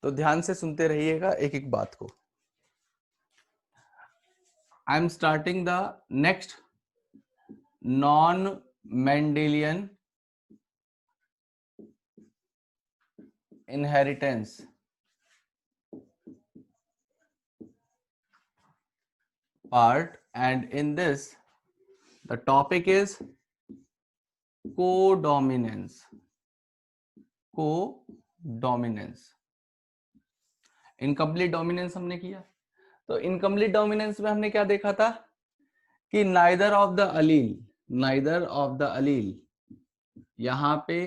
तो ध्यान से सुनते रहिएगा एक एक बात को। I am starting the next non Mendelian inheritance part, and in this the topic is codominance. Incomplete dominance हमने किया, तो इनकम्प्लीट डोमिनेंस में हमने क्या देखा था कि नाइदर ऑफ द अलील यहां पे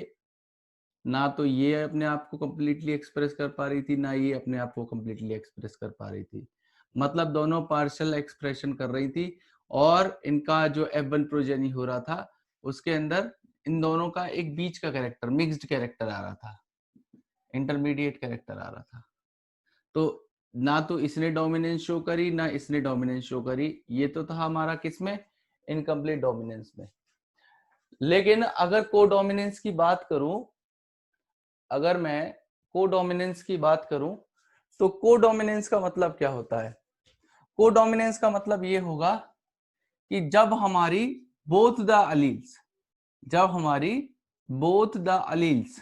ना तो ये अपने आप को कंप्लीटली एक्सप्रेस कर पा रही थी, ना ये अपने आप को कंप्लीटली एक्सप्रेस कर पा रही थी, मतलब दोनों पार्शियल एक्सप्रेशन कर रही थी। और इनका जो F1 प्रोजेनी हो रहा था उसके अंदर इन दोनों का एक बीच का कैरेक्टर, मिक्स्ड कैरेक्टर आ रहा था, इंटरमीडिएट कैरेक्टर आ रहा था। तो ना तो इसने डोमिनेंस शो करी ना इसने डोमिनेंस शो करी, ये तो था हमारा किसमें, इनकम्प्लीट डोमिनेंस में। लेकिन अगर कोडोमिनेंस की बात करूं, अगर मैं कोडोमिनेंस की बात करूं तो कोडोमिनेंस का मतलब क्या होता है? कोडोमिनेंस का मतलब ये होगा कि जब हमारी both the alleles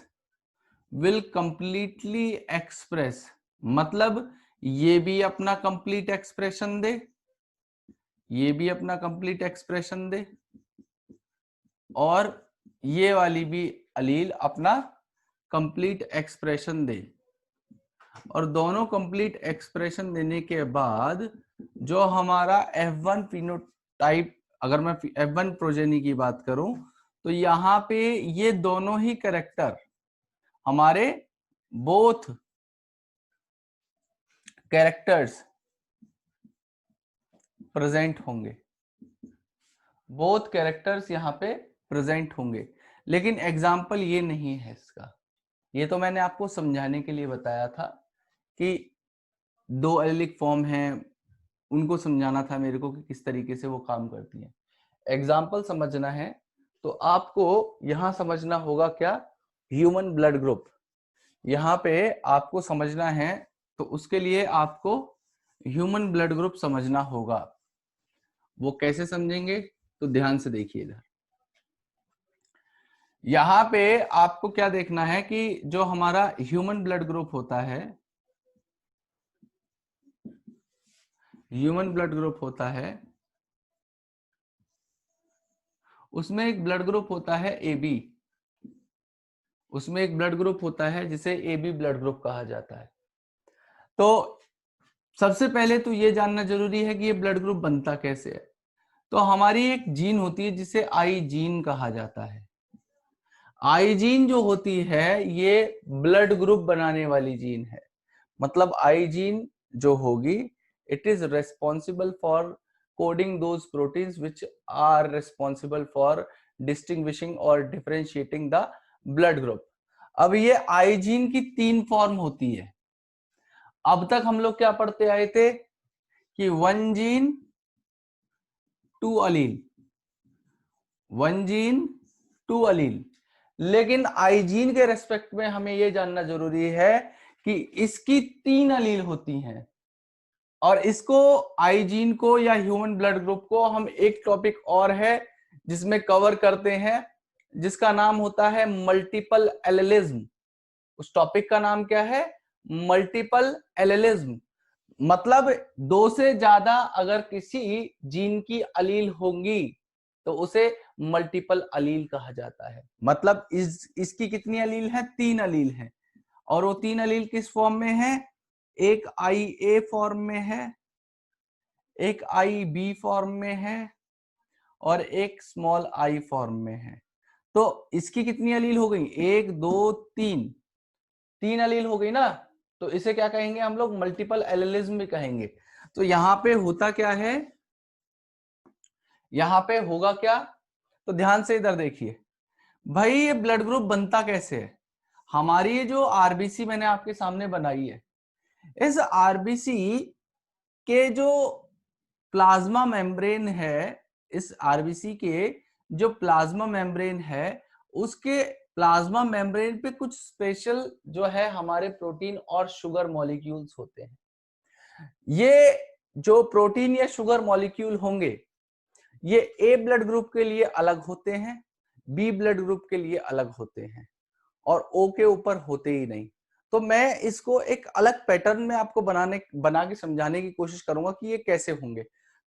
will completely express, मतलब ये भी अपना कंप्लीट एक्सप्रेशन दे, ये भी अपना कंप्लीट एक्सप्रेशन दे, और ये वाली भी अलील अपना कंप्लीट एक्सप्रेशन दे, और दोनों कंप्लीट एक्सप्रेशन देने के बाद जो हमारा F1 फिनोटाइप, अगर मैं F1 प्रोजेनी की बात करूं तो यहां पे ये दोनों ही कैरेक्टर हमारे बोथ कैरेक्टर्स प्रेजेंट होंगे, बोथ कैरेक्टर्स यहां पे प्रेजेंट होंगे। लेकिन एग्जाम्पल ये नहीं है इसका, ये तो मैंने आपको समझाने के लिए बताया था कि दो एलिलिक फॉर्म हैं, उनको समझाना था मेरे को कि किस तरीके से वो काम करती हैं। एग्जाम्पल समझना है तो आपको यहां समझना होगा क्या, ह्यूमन ब्लड ग्रुप। यहां पे आपको समझना है तो उसके लिए आपको ह्यूमन ब्लड ग्रुप समझना होगा। वो कैसे समझेंगे तो ध्यान से देखिए इधर। यहां पे आपको क्या देखना है कि जो हमारा ह्यूमन ब्लड ग्रुप होता है, ह्यूमन ब्लड ग्रुप होता है, उसमें एक ब्लड ग्रुप होता है AB, उसमें एक ब्लड ग्रुप होता है जिसे AB ब्लड ग्रुप कहा जाता है। तो सबसे पहले तो ये जानना जरूरी है कि ये ब्लड ग्रुप बनता कैसे है। तो हमारी एक जीन होती है जिसे आई जीन कहा जाता है। आई जीन जो होती है ये ब्लड ग्रुप बनाने वाली जीन है, मतलब आई जीन जो होगी it is responsible for coding those proteins which are responsible for distinguishing और डिफरेंशिएटिंग द ब्लड ग्रुप। अब ये आई जीन की 3 फॉर्म होती है। अब तक हम लोग क्या पढ़ते आए थे कि 1 जीन 2 अलील, 1 जीन 2 अलील। लेकिन आई जीन के रेस्पेक्ट में हमें यह जानना जरूरी है कि इसकी 3 अलील होती हैं। और इसको आई जीन को या ह्यूमन ब्लड ग्रुप को हम एक टॉपिक और है जिसमें कवर करते हैं, जिसका नाम होता है मल्टीपल एलेलिज्म। उस टॉपिक का नाम क्या है, मल्टीपल एलेलिज्म। मतलब 2 से ज्यादा अगर किसी जीन की अलील होंगी तो उसे मल्टीपल अलील कहा जाता है। मतलब इसकी कितनी अलील है, 3 अलील है। और वो 3 अलील किस फॉर्म में है, एक IA फॉर्म में है, एक IB फॉर्म में है, और एक स्मॉल I फॉर्म में है। तो इसकी कितनी अलील हो गई, 1 2 3, 3 अलील हो गई ना। तो इसे क्या कहेंगे हम लोग, मल्टीपल एलेलिज्म भी कहेंगे। तो यहां पे होता क्या है, यहां पे होगा क्या, तो ध्यान से इधर देखिए भाई, ये ब्लड ग्रुप बनता कैसे है। हमारी ये जो आरबीसी मैंने आपके सामने बनाई है, इस आरबीसी के जो प्लाज्मा मेम्ब्रेन है, इस आरबीसी के जो प्लाज्मा मेम्ब्रेन है उसके प्लाज्मा मेम्ब्रेन पे कुछ स्पेशल जो है हमारे प्रोटीन और शुगर मॉलिक्यूल्स होते हैं। ये जो प्रोटीन या शुगर मॉलिक्यूल होंगे ये ए ब्लड ग्रुप के लिए अलग होते हैं, बी ब्लड ग्रुप के लिए अलग होते हैं और ओ के ऊपर होते ही नहीं। तो मैं इसको एक अलग पैटर्न में आपको बना के समझाने की कोशिश करूंगा कि ये कैसे होंगे।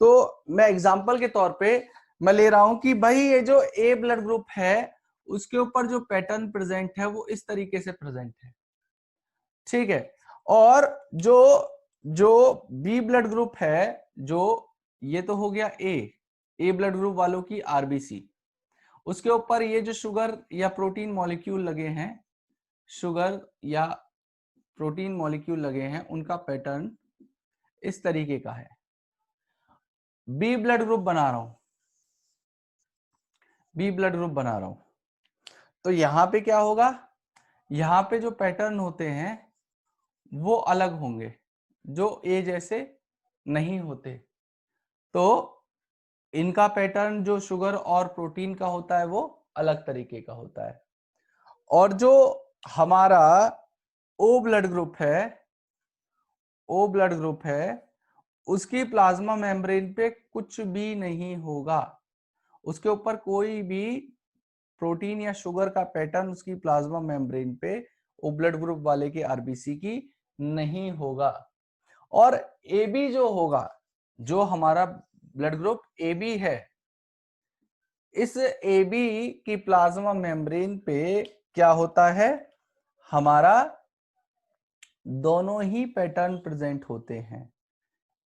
तो मैं एग्जांपल के तौर पे मैं ले रहा हूं कि भाई ये जो ए ब्लड ग्रुप है उसके ऊपर जो पैटर्न प्रेजेंट है वो इस तरीके से प्रेजेंट है, ठीक है। और जो जो बी ब्लड ग्रुप है, जो ये तो हो गया ए ब्लड ग्रुप वालों की आरबीसी, उसके ऊपर ये जो शुगर या प्रोटीन मॉलिक्यूल लगे हैं, शुगर या प्रोटीन मॉलिक्यूल लगे हैं, उनका पैटर्न इस तरीके का है। बी ब्लड ग्रुप बना रहा हूं, बी ब्लड ग्रुप बना रहा हूं, तो यहां पे क्या होगा, यहां पे जो पैटर्न होते हैं वो अलग होंगे, जो ए जैसे नहीं होते। तो इनका पैटर्न जो शुगर और प्रोटीन का होता है वो अलग तरीके का होता है। और जो हमारा ओ ब्लड ग्रुप है, ओ ब्लड ग्रुप है, उसकी प्लाज्मा मेम्ब्रेन पे कुछ भी नहीं होगा, उसके ऊपर कोई भी प्रोटीन या शुगर का पैटर्न उसकी प्लाज्मा मेम्ब्रेन पे ओ ब्लड ग्रुप वाले की आरबीसी की नहीं होगा। और ए बी जो होगा, जो हमारा ब्लड ग्रुप ए बी है, इस ए बी की प्लाज्मा मेम्ब्रेन पे क्या होता है, हमारा दोनों ही पैटर्न प्रेजेंट होते हैं,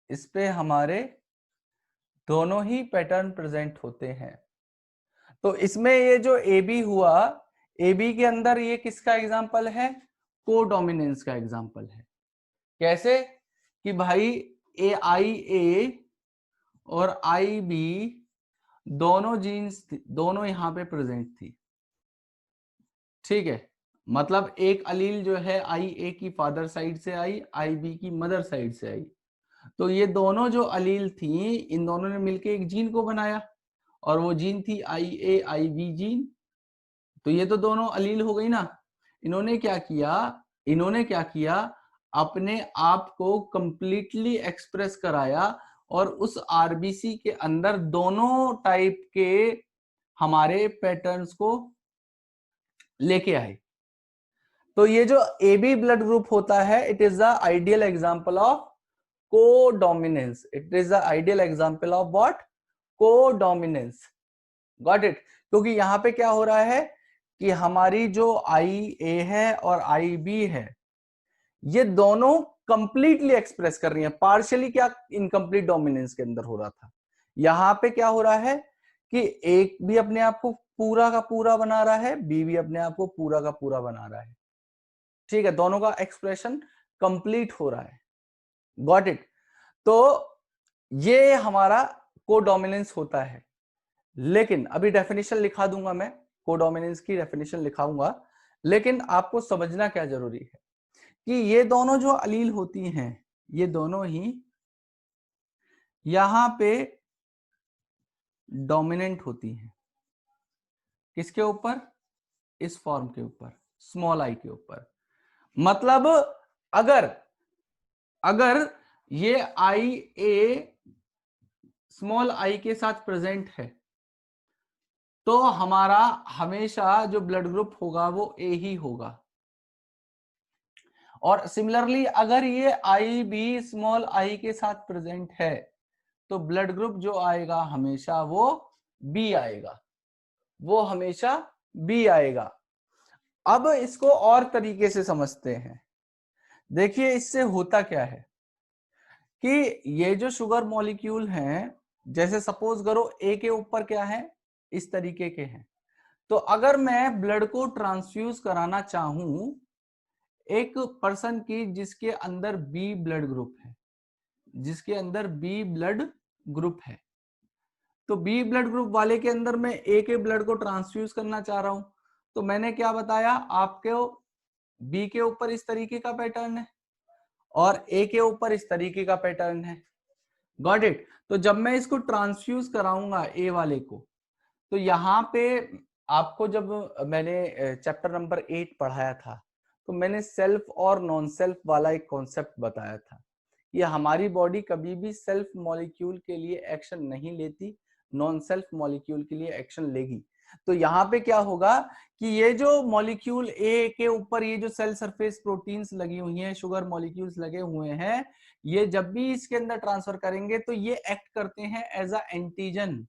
इस पे हमारे दोनों ही पैटर्न प्रेजेंट होते हैं। तो इसमें ये जो ए बी हुआ, ए बी के अंदर ये किसका एग्जाम्पल है, कोडोमिनेंस का एग्जाम्पल है। कैसे कि भाई ए और आई बी दोनों जीन्स दोनों यहां पे प्रेजेंट थी, ठीक है। मतलब एक अलील जो है आई ए की फादर साइड से आई, आई बी की मदर साइड से आई, तो ये दोनों जो अलील थी इन दोनों ने मिलके एक जीन को बनाया और वो जीन थी आई ए आई बी जीन। तो ये तो दोनों अलील हो गई ना। इन्होंने क्या किया, इन्होंने क्या किया, अपने आप को कंप्लीटली एक्सप्रेस कराया और उस आरबीसी के अंदर दोनों टाइप के हमारे पैटर्न्स को लेके आए। तो ये जो ए बी ब्लड ग्रुप होता है, it is the ideal example of codominance, it is the ideal example of what, codominance. Got it. क्योंकि यहां पे क्या हो रहा है कि हमारी जो आई ए है और आई बी है, ये दोनों कंप्लीटली एक्सप्रेस कर रही हैं, पार्शियली क्या इनकम्प्लीट डोमिनेंस के अंदर हो रहा था। यहां पे क्या हो रहा है कि एक भी अपने आप को पूरा का पूरा बना रहा है, बी भी अपने आप को पूरा का पूरा बना रहा है, ठीक है। दोनों का एक्सप्रेशन कंप्लीट हो रहा है। Got it. तो ये हमारा कोडोमिनेंस होता है। लेकिन अभी डेफिनेशन लिखा दूंगा मैं, कोडोमिनेंस की डेफिनेशन लिखाऊंगा, लेकिन आपको समझना क्या जरूरी है कि ये दोनों जो अलील होती हैं, ये दोनों ही यहां पे डोमिनेंट होती हैं। किसके ऊपर, इस फॉर्म के ऊपर, स्मॉल आई के ऊपर। मतलब अगर अगर ये आई ए स्मॉल आई के साथ प्रेजेंट है तो हमारा हमेशा जो ब्लड ग्रुप होगा वो ए ही होगा। और सिमिलरली अगर ये आई बी स्मॉल आई के साथ प्रेजेंट है तो ब्लड ग्रुप जो आएगा हमेशा वो बी आएगा, वो हमेशा बी आएगा। अब इसको और तरीके से समझते हैं। देखिए इससे होता क्या है कि ये जो शुगर मॉलिक्यूल हैं, जैसे सपोज करो ए के ऊपर क्या है, इस तरीके के हैं, तो अगर मैं ब्लड को ट्रांसफ्यूज कराना चाहूं एक पर्सन की जिसके अंदर बी ब्लड ग्रुप है, जिसके अंदर बी ब्लड ग्रुप है, तो बी ब्लड ग्रुप वाले के अंदर मैं ए के ब्लड को ट्रांसफ्यूज करना चाह रहा हूं, तो मैंने क्या बताया आपके, बी के ऊपर इस तरीके का पैटर्न है और ए के ऊपर इस तरीके का पैटर्न है। Got it. तो जब मैं इसको ट्रांसफ्यूज कराऊंगा ए वाले को, तो यहां पे आपको जब मैंने चैप्टर नंबर 8 पढ़ाया था तो मैंने सेल्फ और नॉन सेल्फ वाला एक कॉन्सेप्ट बताया था। ये हमारी बॉडी कभी भी सेल्फ मॉलिक्यूल के लिए एक्शन नहीं लेती, नॉन सेल्फ मॉलिक्यूल के लिए एक्शन लेगी। तो यहाँ पे क्या होगा कि ये जो मॉलिक्यूल ए के ऊपर ये जो सेल सरफेस प्रोटीन्स लगी हुई हैं, शुगर मॉलिक्यूल्स लगे हुए हैं, ये जब भी इसके अंदर ट्रांसफर करेंगे तो ये एक्ट करते हैं एज अ एंटीजन।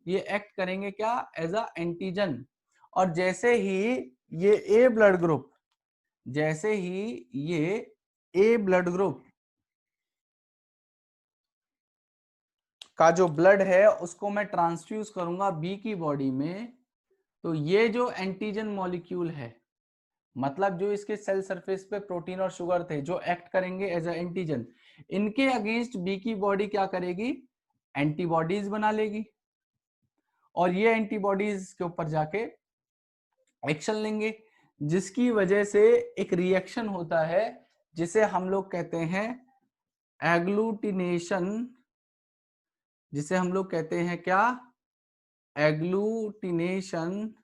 ये एक्ट करेंगे क्या? As a antigen. और जैसे ही ये ए ब्लड ग्रुप, जैसे ही ये ए ब्लड ग्रुप का जो ब्लड है उसको मैं ट्रांसफ्यूज करूंगा बी की बॉडी में, तो ये जो एंटीजन मॉलिक्यूल है, मतलब जो इसके सेल सरफेस पे प्रोटीन और शुगर थे जो एक्ट करेंगे एज अ एंटीजन, इनके अगेंस्ट बी की बॉडी क्या करेगी? एंटीबॉडीज बना लेगी। और ये एंटीबॉडीज के ऊपर जाके एक्शन लेंगे, जिसकी वजह से एक रिएक्शन होता है जिसे हम लोग कहते हैं एग्लूटिनेशन। जिसे हम लोग कहते हैं क्या? Agglutination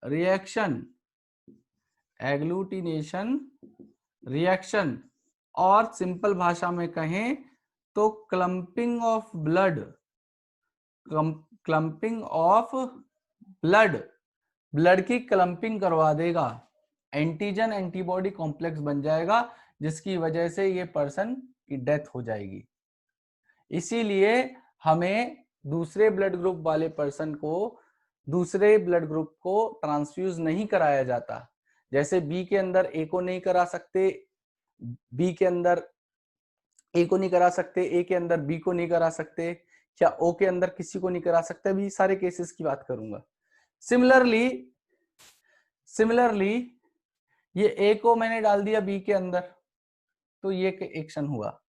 reaction. एग्लूटिनेशन रिएक्शन, और सिंपल भाषा में कहें तो clumping of blood. Clumping of blood, blood की क्लंपिंग करवा देगा, एंटीजन एंटीबॉडी कॉम्प्लेक्स बन जाएगा, जिसकी वजह से ये पर्सन की डेथ हो जाएगी। इसीलिए हमें दूसरे ब्लड ग्रुप वाले पर्सन को दूसरे ब्लड ग्रुप को ट्रांसफ्यूज नहीं कराया जाता। जैसे बी के अंदर ए को नहीं करा सकते, बी के अंदर ए को नहीं करा सकते, ए के अंदर बी को नहीं करा सकते, या ओ के अंदर किसी को नहीं करा सकते। अभी सारे केसेस की बात करूंगा। सिमिलरली ये ए को मैंने डाल दिया बी के अंदर, तो ये एक्शन हुआ।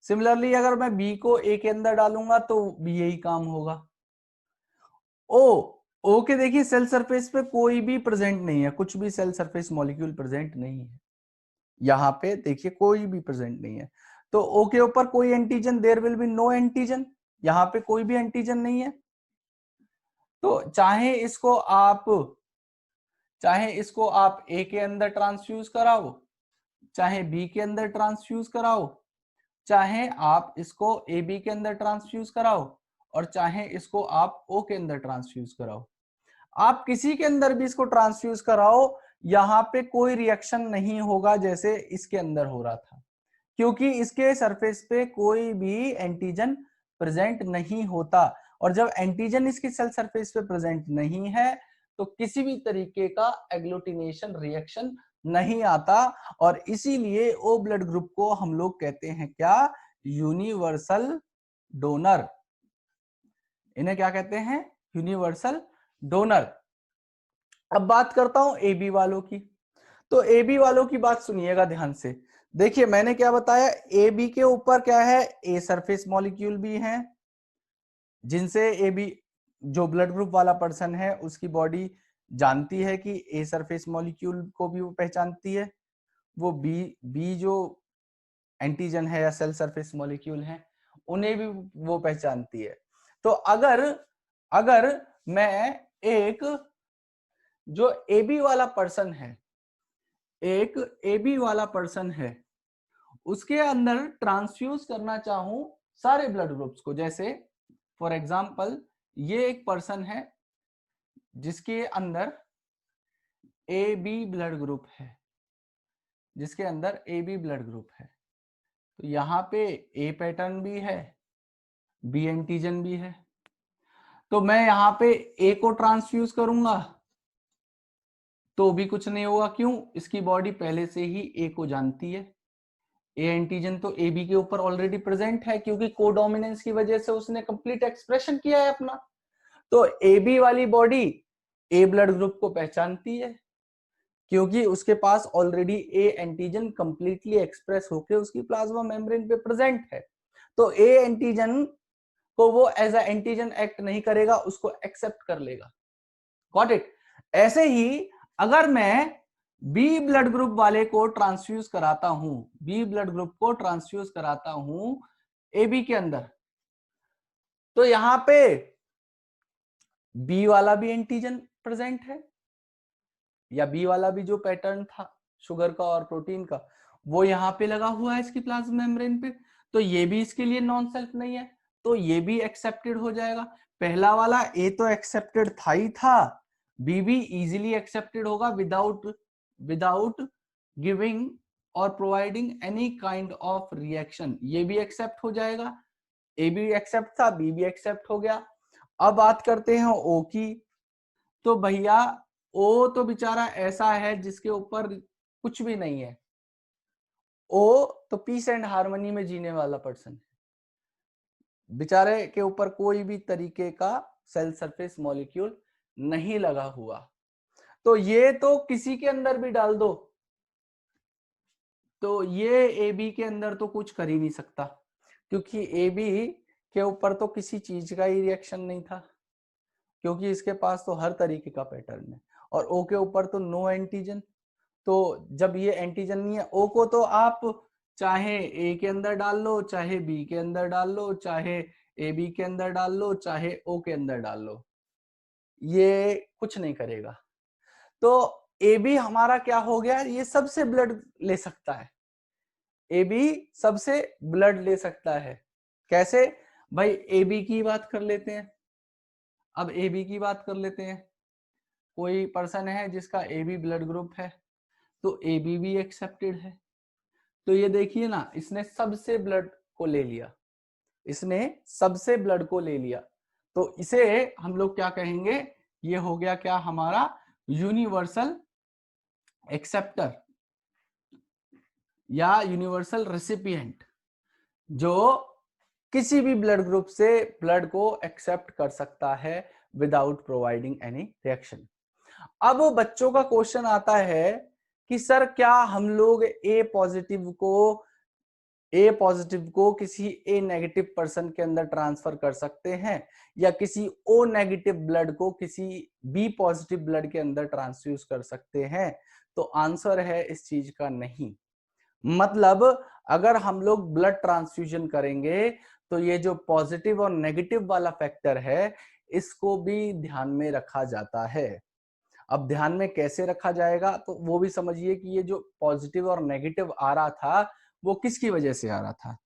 सिमिलरली अगर मैं बी को ए के अंदर डालूंगा तो भी यही काम होगा। ओ के देखिए सेल सरफेस पे कोई भी प्रेजेंट नहीं है, कुछ भी सेल सरफेस मॉलिक्यूल प्रेजेंट नहीं है। यहाँ पे देखिए कोई भी प्रेजेंट नहीं है, तो ओ के ऊपर कोई antigen, there will be no antigen. यहाँ पे कोई भी एंटीजन नहीं है। तो चाहे इसको आप ए के अंदर ट्रांसफ्यूज कराओ, चाहे बी के अंदर ट्रांसफ्यूज कराओ, चाहे आप इसको ए बी के अंदर ट्रांसफ्यूज कराओ, और चाहे इसको आप ओ के अंदर ट्रांसफ्यूज कराओ, आप किसी के अंदर भी इसको ट्रांसफ्यूज कराओ, यहाँ पे कोई रिएक्शन नहीं होगा जैसे इसके अंदर हो रहा था, क्योंकि इसके सरफेस पे कोई भी एंटीजन प्रेजेंट नहीं होता। और जब एंटीजन इसके सेल सरफेस पे प्रेजेंट नहीं है तो किसी भी तरीके का एग्लूटिनेशन रिएक्शन नहीं आता, और इसीलिए ओ ब्लड ग्रुप को हम लोग कहते हैं क्या? Universal donor. इन्हें क्या कहते हैं? Universal donor. अब बात करता हूं ए बी वालों की। तो ए बी वालों की बात सुनिएगा ध्यान से। देखिए मैंने क्या बताया, ए बी के ऊपर क्या है? ए सरफेस मॉलिक्यूल भी है, जिनसे ए बी जो ब्लड ग्रुप वाला पर्सन है उसकी बॉडी जानती है कि ए सरफेस मॉलिक्यूल को भी वो पहचानती है, वो बी जो एंटीजन है या सेल सरफेस मॉलिक्यूल है उन्हें भी वो पहचानती है। तो अगर अगर मैं एक जो ए बी वाला पर्सन है, एक ए बी वाला पर्सन है, उसके अंदर ट्रांसफ्यूज करना चाहूं सारे ब्लड ग्रुप्स को, जैसे फॉर एग्जांपल ये एक पर्सन है जिसके अंदर ए बी ब्लड ग्रुप है, जिसके अंदर ए बी ब्लड ग्रुप है, तो यहाँ पे ए पैटर्न भी है, बी एंटीजन भी है, तो मैं यहाँ पे ए को ट्रांसफ्यूज करूंगा तो भी कुछ नहीं होगा। क्यों? इसकी बॉडी पहले से ही ए को जानती है, ए एंटीजन तो ए बी के ऊपर ऑलरेडी प्रेजेंट है, क्योंकि कोडोमिनेंस की वजह से उसने कंप्लीट एक्सप्रेशन किया है अपना। तो ए बी वाली बॉडी ए ब्लड ग्रुप को पहचानती है, क्योंकि उसके पास already A antigen completely express होकर उसकी प्लाज्मा मेम्ब्रेन पे प्रेजेंट है। तो ए एंटीजन को वो एज अ एंटीजन एक्ट नहीं करेगा, उसको एक्सेप्ट कर लेगा। Got it? ऐसे ही अगर मैं बी ब्लड ग्रुप वाले को ट्रांसफ्यूज कराता हूं, बी ब्लड ग्रुप को ट्रांसफ्यूज कराता हूं ए बी के अंदर, तो यहां पे बी वाला भी एंटीजन प्रेजेंट है, या बी वाला भी जो पैटर्न था शुगर का और प्रोटीन का वो यहाँ पे लगा हुआ है इसकी प्लाज्मा मेम्ब्रेन पे, तो ये भी इसके लिए नॉन सेल्फ नहीं है, तो ये भी एक्सेप्टेड हो जाएगा। पहला वाला ए तो एक्सेप्टेड था ही था, बी भी इजीली एक्सेप्टेड होगा विदाउट गिविंग और providing any kind of reaction, ये भी एक्सेप्ट हो जाएगा। ए भी एक्सेप्ट था, बी भी एक्सेप्ट हो गया। अब बात करते हैं ओ की, तो भैया ओ तो बेचारा ऐसा है जिसके ऊपर कुछ भी नहीं है, ओ तो पीस एंड हार्मनी में जीने वाला पर्सन है, बेचारे के ऊपर कोई भी तरीके का सेल सरफेस मॉलिक्यूल नहीं लगा हुआ, तो ये तो किसी के अंदर भी डाल दो तो ये ए बी के अंदर तो कुछ कर ही नहीं सकता, क्योंकि ए बी के ऊपर तो किसी चीज का ही रिएक्शन नहीं था, क्योंकि इसके पास तो हर तरीके का पैटर्न है, और ओ के ऊपर तो नो एंटीजन, तो जब ये एंटीजन नहीं है ओ को, तो आप चाहे ए के अंदर डाल लो, चाहे बी के अंदर डाल लो, चाहे ए बी के अंदर डाल लो, चाहे ओ के अंदर डाल लो, ये कुछ नहीं करेगा। तो ए बी हमारा क्या हो गया, ये सबसे ब्लड ले सकता है, ए बी सबसे ब्लड ले सकता है। कैसे भाई, ए बी की बात कर लेते हैं, अब ए बी की बात कर लेते हैं, कोई पर्सन है जिसका ए बी ब्लड ग्रुप है, तो ए बी भी एक्सेप्टेड है, तो ये देखिए ना, इसने सबसे ब्लड को ले लिया, इसने सबसे ब्लड को ले लिया, तो इसे हम लोग क्या कहेंगे, ये हो गया क्या हमारा यूनिवर्सल एक्सेप्टर या यूनिवर्सल रेसिपिएंट, जो किसी भी ब्लड ग्रुप से ब्लड को एक्सेप्ट कर सकता है विदाउट प्रोवाइडिंग एनी रिएक्शन। अब बच्चों का क्वेश्चन आता है कि सर क्या हम लोग ए पॉजिटिव को किसी ए नेगेटिव पर्सन के अंदर ट्रांसफर कर सकते हैं, या किसी ओ नेगेटिव ब्लड को किसी बी पॉजिटिव ब्लड के अंदर ट्रांसफ्यूज कर सकते हैं? तो आंसर है इस चीज का नहीं। मतलब अगर हम लोग ब्लड ट्रांसफ्यूजन करेंगे तो ये जो पॉजिटिव और नेगेटिव वाला फैक्टर है इसको भी ध्यान में रखा जाता है। अब ध्यान में कैसे रखा जाएगा, तो वो भी समझिए कि ये जो पॉजिटिव और नेगेटिव आ रहा था वो किसकी वजह से आ रहा था।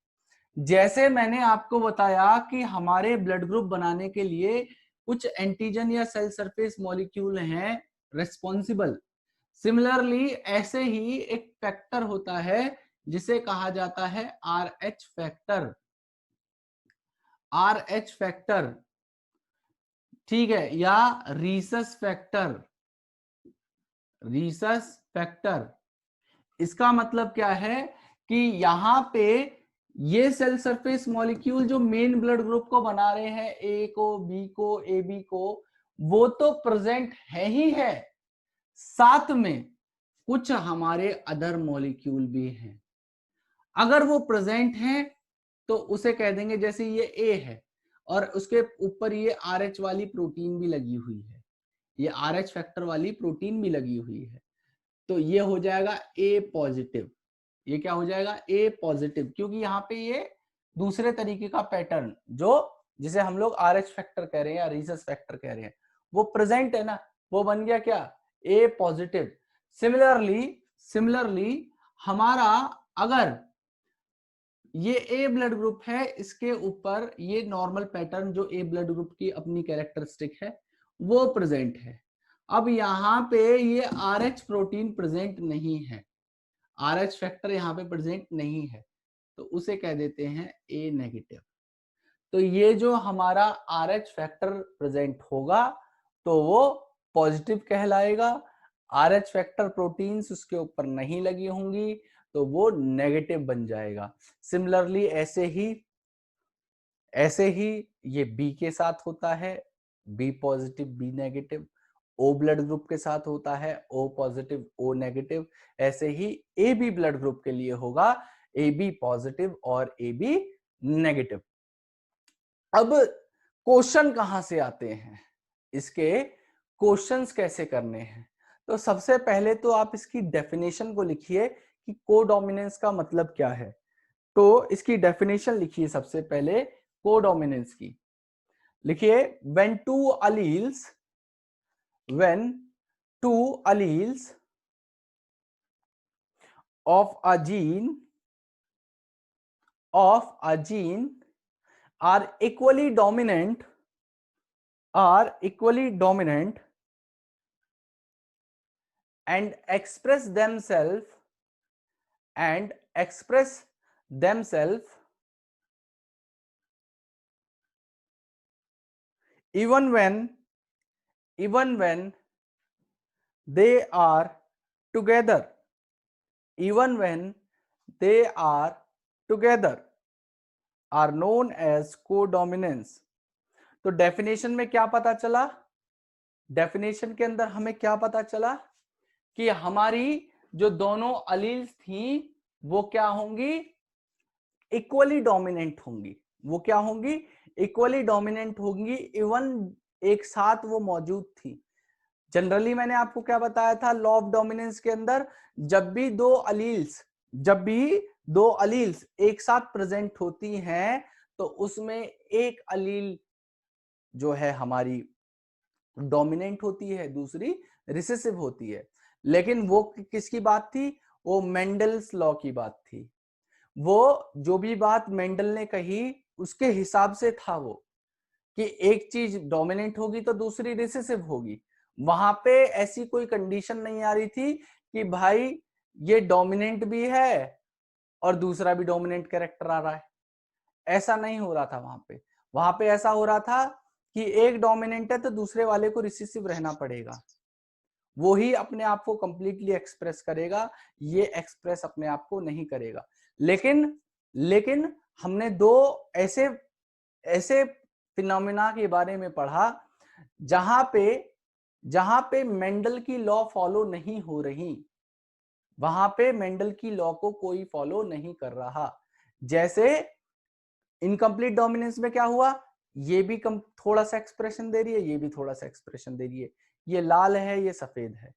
जैसे मैंने आपको बताया कि हमारे ब्लड ग्रुप बनाने के लिए कुछ एंटीजन या सेल सरफेस मॉलिक्यूल हैं रेस्पॉन्सिबल, सिमिलरली ऐसे ही एक फैक्टर होता है जिसे कहा जाता है R H factor, R H factor, ठीक है, या रीसस फैक्टर, रीसस फैक्टर। इसका मतलब क्या है कि यहां पे ये सेल सरफेस मॉलिक्यूल जो मेन ब्लड ग्रुप को बना रहे हैं, ए को, बी को, ए बी को, वो तो प्रेजेंट है ही है, साथ में कुछ हमारे अदर मॉलिक्यूल भी हैं। अगर वो प्रेजेंट हैं तो उसे कह देंगे, जैसे ये ए है और उसके ऊपर ये आर एच वाली प्रोटीन भी लगी हुई है, ये आर एच फैक्टर वाली प्रोटीन भी लगी हुई है, तो ये हो जाएगा ए पॉजिटिव। ये क्या हो जाएगा, ए पॉजिटिव, क्योंकि यहाँ पे ये दूसरे तरीके का पैटर्न जो जिसे हम लोग आर एच फैक्टर कह रहे हैं या रीसस फैक्टर कह रहे हैं वो प्रेजेंट है ना, वो बन गया क्या, ए पॉजिटिव। सिमिलरली हमारा अगर ये ए ब्लड ग्रुप है, इसके ऊपर ये नॉर्मल पैटर्न जो ए ब्लड ग्रुप की अपनी कैरेक्टरिस्टिक है वो प्रेजेंट है। अब यहाँ पे ये आर एच प्रोटीन प्रेजेंट नहीं है, आर एच फैक्टर यहाँ पे प्रेजेंट नहीं है, तो उसे कह देते हैं ए नेगेटिव। तो ये जो हमारा आर एच फैक्टर प्रेजेंट होगा तो वो पॉजिटिव कहलाएगा, आर एच फैक्टर प्रोटीन्स उसके ऊपर नहीं लगी होंगी तो वो नेगेटिव बन जाएगा। सिमिलरली ऐसे ही ये बी के साथ होता है, B positive B negative, O blood group के साथ होता है ओ पॉजिटिव ओ नेगेटिव, ऐसे ही ए बी ब्लड ग्रुप के लिए होगा ए बी पॉजिटिव और ए बी नेगेटिव। अब क्वेश्चन कहां से आते हैं, इसके क्वेश्चंस कैसे करने हैं, तो सबसे पहले तो आप इसकी डेफिनेशन को लिखिए कि कोडोमिनेंस का मतलब क्या है। तो इसकी डेफिनेशन लिखिए सबसे पहले कोडोमिनेंस की। लिखिए, when two alleles of a gene are equally dominant and express themselves even when they are together are known as codominance। तो डेफिनेशन में क्या पता चला, डेफिनेशन के अंदर हमें क्या पता चला कि हमारी जो दोनों अलील्स थी वो क्या होंगी, इक्वली डोमिनेंट होंगी। वो क्या होंगी, इक्वली डोमिनेंट होंगी, इवन एक साथ वो मौजूद थी। जनरली मैंने आपको क्या बताया था लॉ ऑफ डोमिनेंस के अंदर, जब भी दो अलील्स एक साथ प्रेजेंट होती हैं तो उसमें एक अलील जो है हमारी डोमिनेंट होती है, दूसरी रिसेसिव होती है। लेकिन वो किसकी बात थी, वो मेंडल्स लॉ की बात थी। वो जो भी बात मेंडल ने कही उसके हिसाब से था वो, कि एक चीज डोमिनेंट होगी तो दूसरी रिसेसिव होगी। वहां पे ऐसी कोई कंडीशन नहीं आ रही थी कि भाई ये डोमिनेंट भी है और दूसरा भी डोमिनेंट कैरेक्टर आ रहा है, ऐसा नहीं हो रहा था वहां पे ऐसा हो रहा था कि एक डोमिनेंट है तो दूसरे वाले को रिसेसिव रहना पड़ेगा, वो ही अपने आप को कंप्लीटली एक्सप्रेस करेगा, ये एक्सप्रेस अपने आप को नहीं करेगा। लेकिन हमने दो ऐसे फिनोमिना के बारे में पढ़ा जहां पे मेंडल की लॉ फॉलो नहीं हो रही, वहां पे मेंडल की लॉ को कोई फॉलो नहीं कर रहा। जैसे इनकम्प्लीट डोमिनेंस में क्या हुआ, ये भी थोड़ा सा एक्सप्रेशन दे रही है, ये भी थोड़ा सा एक्सप्रेशन दे रही है, ये लाल है ये सफेद है,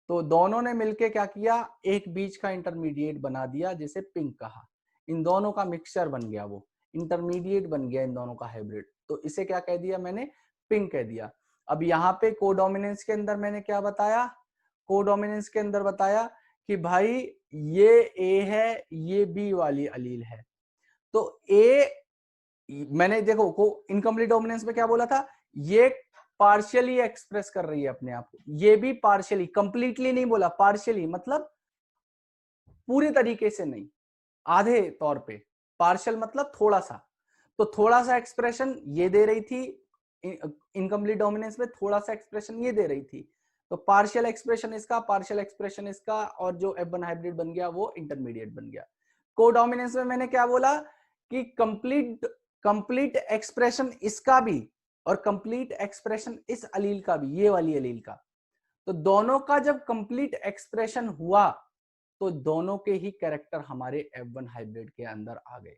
तो दोनों ने मिलके क्या किया, एक बीच का इंटरमीडिएट बना दिया जिसे पिंक कहा। इन दोनों का मिक्सचर बन गया, वो इंटरमीडिएट बन गया इन दोनों का हाइब्रिड, तो इसे क्या कह दिया मैंने, पिंक कह दिया। अब यहाँ पे कोडोमिनेंस के अंदर मैंने क्या बताया, कोडोमिनेंस के अंदर बताया कि भाई ये ए है ये बी वाली अलील है, तो ए मैंने देखो को इनकम्प्लीट डोमिनेंस में क्या बोला था, ये पार्शियली एक्सप्रेस कर रही है अपने आप को, ये भी पार्शियली, कंप्लीटली नहीं बोला, पार्शियली मतलब पूरे तरीके से नहीं, आधे तौर पे, पार्शियल मतलब थोड़ा सा, तो थोड़ा सा एक्सप्रेशन ये दे रही थी इनकम्प्लीट डोमिनेंस में, थोड़ा सा एक्सप्रेशन ये दे रही थी, तो पार्शियल एक्सप्रेशन इसका, पार्शियल एक्सप्रेशन इसका, और जो F1 हाइब्रिड बन गया वो इंटरमीडिएट बन गया। कोडोमिनेंस में मैंने क्या बोला कि कंप्लीट एक्सप्रेशन इसका भी और कंप्लीट एक्सप्रेशन इस अलील का भी, ये वाली अलील का, तो दोनों का जब कंप्लीट एक्सप्रेशन हुआ तो दोनों के ही कैरेक्टर हमारे F1 हाइब्रिड के अंदर आ गए,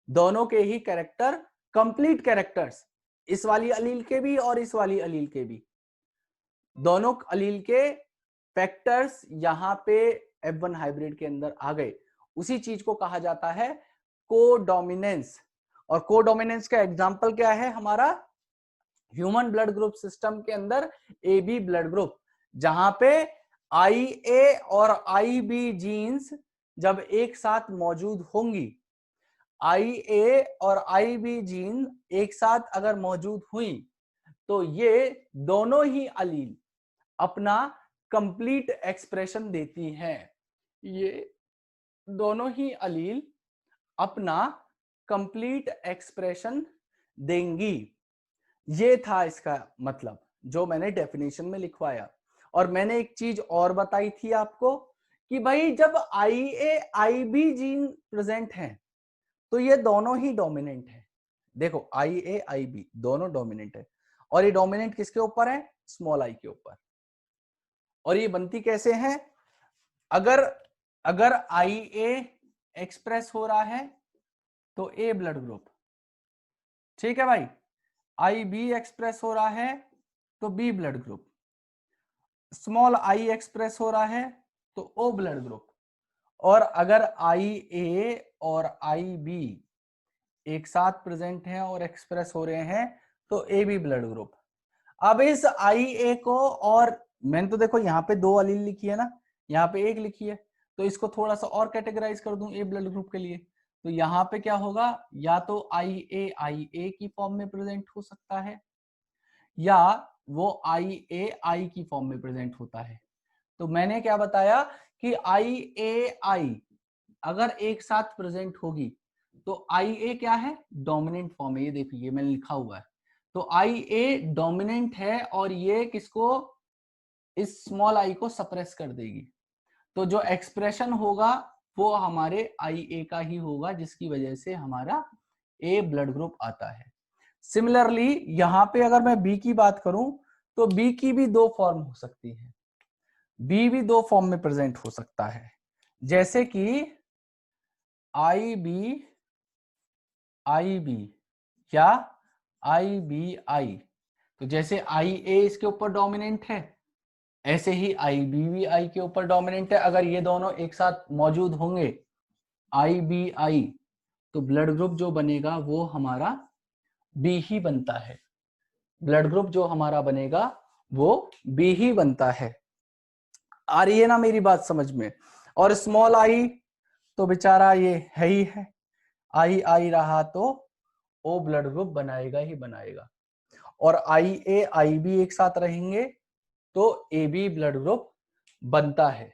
दोनों के ही कैरेक्टर, कंप्लीट कैरेक्टर्स, इस वाली अलील के भी और इस वाली अलील के भी, दोनों अलील के फैक्टर्स यहां पे F1 हाइब्रिड के अंदर आ गए। उसी चीज को कहा जाता है कोडोमिनेंस। और कोडोमिनेंस का एग्जांपल क्या है हमारा, ह्यूमन ब्लड ग्रुप सिस्टम के अंदर ए बी ब्लड ग्रुप, जहां पे आई ए और आई बी जीन्स जब एक साथ मौजूद होंगी, आई ए और आई बी जीन एक साथ अगर मौजूद हुई तो ये दोनों ही अलील अपना कंप्लीट एक्सप्रेशन देती हैं, ये दोनों ही अलील अपना कंप्लीट एक्सप्रेशन देंगी। ये था इसका मतलब जो मैंने डेफिनेशन में लिखवाया। और मैंने एक चीज और बताई थी आपको कि भाई जब आई ए आई बी जीन प्रेजेंट हैं तो ये दोनों ही डोमिनेंट है। देखो आई ए आई बी दोनों डोमिनेंट है, और ये डोमिनेंट किसके ऊपर है, स्मॉल आई के ऊपर। और ये बनती कैसे है, अगर आई ए एक्सप्रेस हो रहा है तो ए ब्लड ग्रुप, ठीक है भाई, आई बी एक्सप्रेस हो रहा है तो B blood group, small I express हो रहा है तो ओ ब्लड ग्रुप, और अगर आई ए और आई बी एक साथ प्रेजेंट हैं और एक्सप्रेस हो रहे हैं तो ए बी ब्लड ग्रुप। अब इस आई ए को, और मैंने तो देखो यहाँ पे 2 अलील लिखी है ना, यहाँ पे 1 लिखी है, तो इसको थोड़ा सा और कैटेगराइज कर दूं ए ब्लड ग्रुप के लिए, तो यहाँ पे क्या होगा, या तो आई ए की फॉर्म में प्रेजेंट हो सकता है, या वो आई की फॉर्म में प्रेजेंट होता है। तो मैंने क्या बताया कि आई अगर एक साथ प्रेजेंट होगी तो आई क्या है, डोमिनेंट फॉर्म है, ये देखिए मैंने लिखा हुआ है। तो आई डोमिनेंट है और ये किसको, इस स्मॉल आई को सप्रेस कर देगी। तो जो एक्सप्रेशन होगा वो हमारे आई का ही होगा, जिसकी वजह से हमारा ए ब्लड ग्रुप आता है। सिमिलरली यहां पे अगर मैं बी की बात करूं तो बी की भी 2 फॉर्म हो सकती है, बी भी 2 फॉर्म में प्रेजेंट हो सकता है, जैसे कि आई बी या आई। तो जैसे आई ए इसके ऊपर डोमिनेंट है, ऐसे ही आई बी भी आई के ऊपर डोमिनेंट है। अगर ये दोनों एक साथ मौजूद होंगे आई, तो ब्लड ग्रुप जो बनेगा वो हमारा बी ही बनता है, ब्लड ग्रुप जो हमारा बनेगा वो बी ही बनता है। आ रही है ना मेरी बात समझ में? और स्मॉल आई तो बेचारा ये है ही है, आई रहा तो ओ ब्लड ग्रुप बनाएगा ही बनाएगा, और आई बी एक साथ रहेंगे तो ए बी ब्लड ग्रुप बनता है।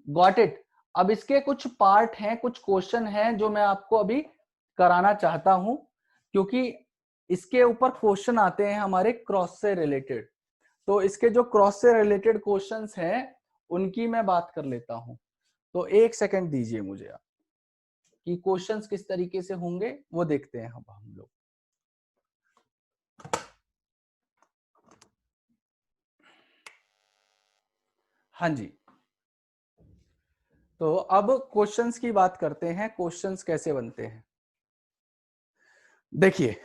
Got it? अब इसके कुछ पार्ट हैं, कुछ क्वेश्चन हैं जो मैं आपको अभी कराना चाहता हूं, क्योंकि इसके ऊपर क्वेश्चन आते हैं हमारे क्रॉस से रिलेटेड। तो इसके जो क्रॉस से रिलेटेड क्वेश्चंस हैं उनकी मैं बात कर लेता हूं। तो 1 सेकंड दीजिए मुझे आप, कि क्वेश्चंस किस तरीके से होंगे वो देखते हैं हम लोग। हाँ जी, तो अब क्वेश्चंस की बात करते हैं, क्वेश्चंस कैसे बनते हैं। देखिए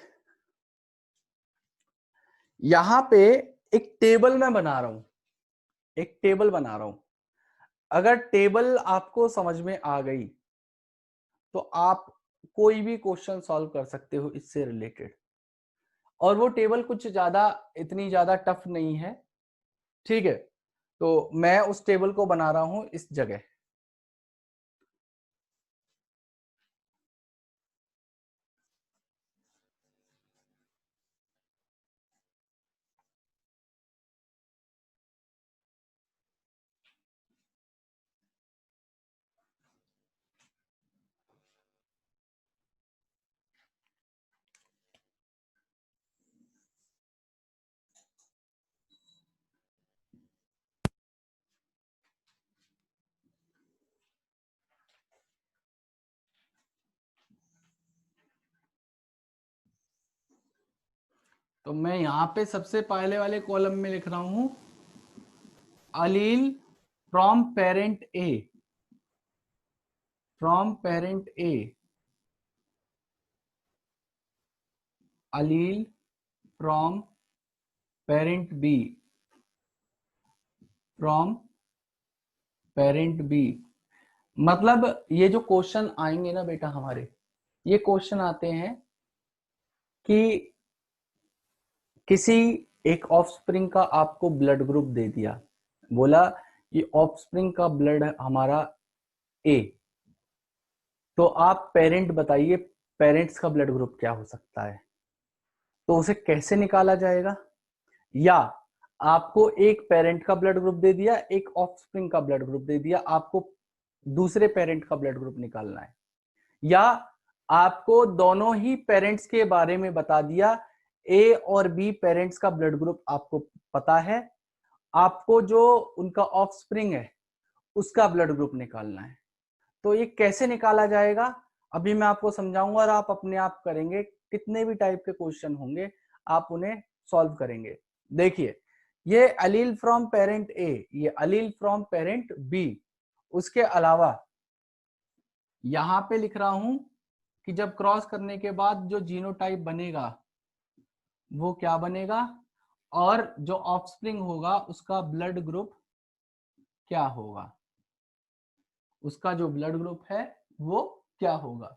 यहां पे एक टेबल मैं बना रहा हूं, एक टेबल बना रहा हूं। अगर टेबल आपको समझ में आ गई तो आप कोई भी क्वेश्चन सॉल्व कर सकते हो इससे रिलेटेड, और वो टेबल कुछ ज्यादा, इतनी ज्यादा टफ नहीं है, ठीक है। तो मैं उस टेबल को बना रहा हूं इस जगह। तो मैं यहां पे सबसे पहले वाले कॉलम में लिख रहा हूं allele from parent A, from parent A, allele from parent B, from parent B. मतलब ये जो क्वेश्चन आएंगे ना बेटा हमारे, ये क्वेश्चन आते हैं कि किसी एक ऑफस्प्रिंग का आपको ब्लड ग्रुप दे दिया, बोला ये ऑफस्प्रिंग का ब्लड हमारा ए, तो आप पेरेंट बताइए पेरेंट्स का ब्लड ग्रुप क्या हो सकता है, तो उसे कैसे निकाला जाएगा। या आपको एक पेरेंट का ब्लड ग्रुप दे दिया, एक ऑफस्प्रिंग का ब्लड ग्रुप दे दिया, आपको दूसरे पेरेंट का ब्लड ग्रुप निकालना है, या आपको दोनों ही पेरेंट्स के बारे में बता दिया, ए और बी पेरेंट्स का ब्लड ग्रुप आपको पता है, आपको जो उनका ऑफस्प्रिंग है उसका ब्लड ग्रुप निकालना है। तो ये कैसे निकाला जाएगा अभी मैं आपको समझाऊंगा, और आप अपने आप करेंगे, कितने भी टाइप के क्वेश्चन होंगे आप उन्हें सॉल्व करेंगे। देखिए ये अलील फ्रॉम पेरेंट ए, ये अलील फ्रॉम पेरेंट बी, उसके अलावा यहां पे लिख रहा हूं कि जब क्रॉस करने के बाद जो जीनोटाइप बनेगा वो क्या बनेगा, और जो ऑफस्प्रिंग होगा उसका ब्लड ग्रुप क्या होगा, उसका जो ब्लड ग्रुप है वो क्या होगा।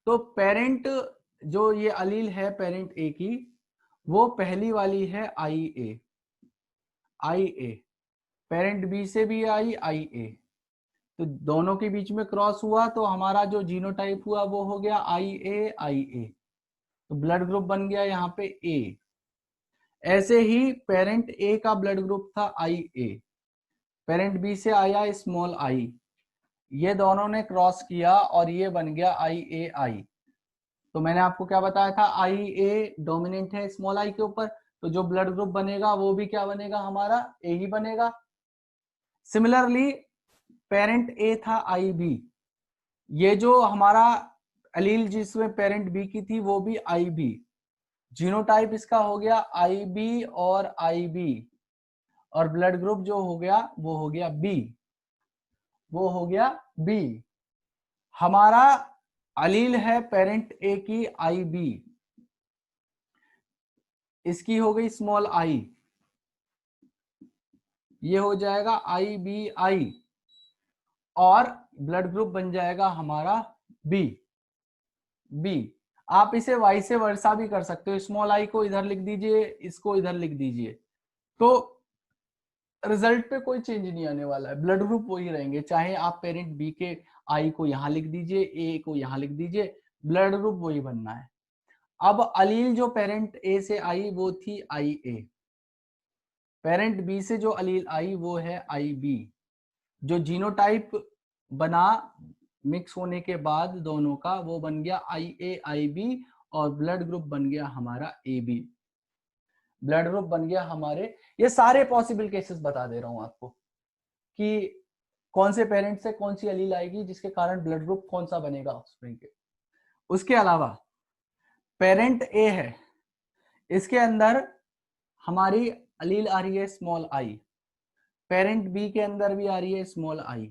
तो पेरेंट जो ये अलील है पेरेंट ए की, वो पहली वाली है आई ए, आई ए, पेरेंट बी से भी आई ए, तो दोनों के बीच में क्रॉस हुआ तो हमारा जो जीनोटाइप हुआ वो हो गया आई ए, तो ब्लड ग्रुप बन गया यहाँ पे ए। ऐसे ही पेरेंट ए का ब्लड ग्रुप था आई ए, पेरेंट बी से आया स्मॉल आई, ये दोनों ने क्रॉस किया और ये बन गया आई। तो मैंने आपको क्या बताया था, आई ए डोमिनेंट है स्मॉल आई के ऊपर, तो जो ब्लड ग्रुप बनेगा वो भी क्या बनेगा, हमारा ए ही बनेगा। सिमिलरली पेरेंट ए था आई बी, ये जो हमारा एलील जिसमें पेरेंट बी की थी वो भी आई बी, जीनोटाइप इसका हो गया आई बी और आई बी, और ब्लड ग्रुप जो हो गया वो हो गया बी, वो हो गया बी। हमारा अलील है पेरेंट ए की आई बी, इसकी हो गई स्मॉल आई, ये हो जाएगा आई बी आई, और ब्लड ग्रुप बन जाएगा हमारा बी, बी। आप इसे वाई से वर्सा भी कर सकते हो, स्मॉल आई को इधर लिख दीजिए, इसको इधर लिख दीजिए, तो रिजल्ट पे कोई चेंज नहीं आने वाला है, ब्लड ग्रुप वही रहेंगे, चाहे आप पेरेंट बी के आई को यहां लिख दीजिए, ए को यहां लिख दीजिए, ब्लड ग्रुप वही बनना है। अब अलील जो पेरेंट ए से आई वो थी आई ए, पेरेंट बी से जो अलील आई वो है आई बी, जो जीनोटाइप बना मिक्स होने के बाद दोनों का वो बन गया आई ए आई बी, और ब्लड ग्रुप बन गया हमारा ए बी, ब्लड ग्रुप बन गया हमारे। ये सारे पॉसिबल केसेस बता दे रहा हूं आपको कि कौन से पेरेंट से कौन सी अलील आएगी जिसके कारण ब्लड ग्रुप कौन सा बनेगा ऑफस्प्रिंग के। उसके अलावा पेरेंट ए है, इसके अंदर हमारी अलील आ रही है स्मॉल आई, पेरेंट बी के अंदर भी आ रही है स्मॉल आई,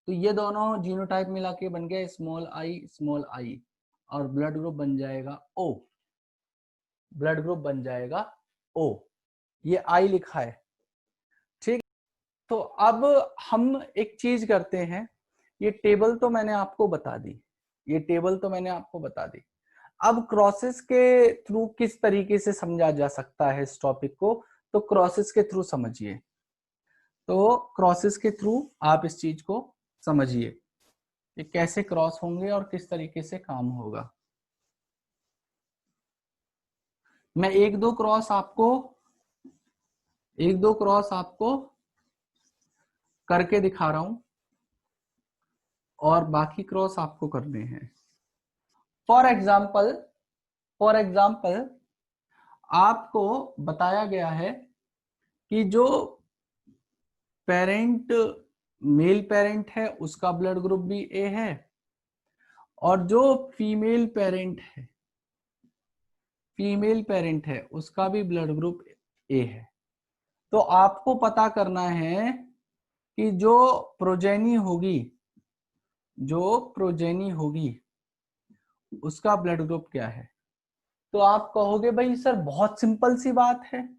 तो ये दोनों जीनोटाइप मिला के बन गया स्मॉल आई, और ब्लड ग्रुप बन जाएगा ओ, ब्लड ग्रुप बन जाएगा ओ, ये आई लिखा है, ठीक। तो अब हम एक चीज करते हैं, ये टेबल तो मैंने आपको बता दी, ये टेबल तो मैंने आपको बता दी, अब क्रॉसेस के थ्रू किस तरीके से समझा जा सकता है इस टॉपिक को, तो क्रॉसेस के थ्रू समझिए, तो क्रॉसेस के थ्रू आप इस चीज को समझिए कि कैसे क्रॉस होंगे और किस तरीके से काम होगा। मैं एक दो क्रॉस आपको करके दिखा रहा हूं, और बाकी क्रॉस आपको करने हैं। फॉर एग्जाम्पल आपको बताया गया है कि जो पेरेंट मेल पेरेंट है उसका ब्लड ग्रुप भी ए है, और जो फीमेल पेरेंट है उसका भी ब्लड ग्रुप ए है। तो आपको पता करना है कि जो प्रोजेनी होगी उसका ब्लड ग्रुप क्या है। तो आप कहोगे भाई सर बहुत सिंपल सी बात है,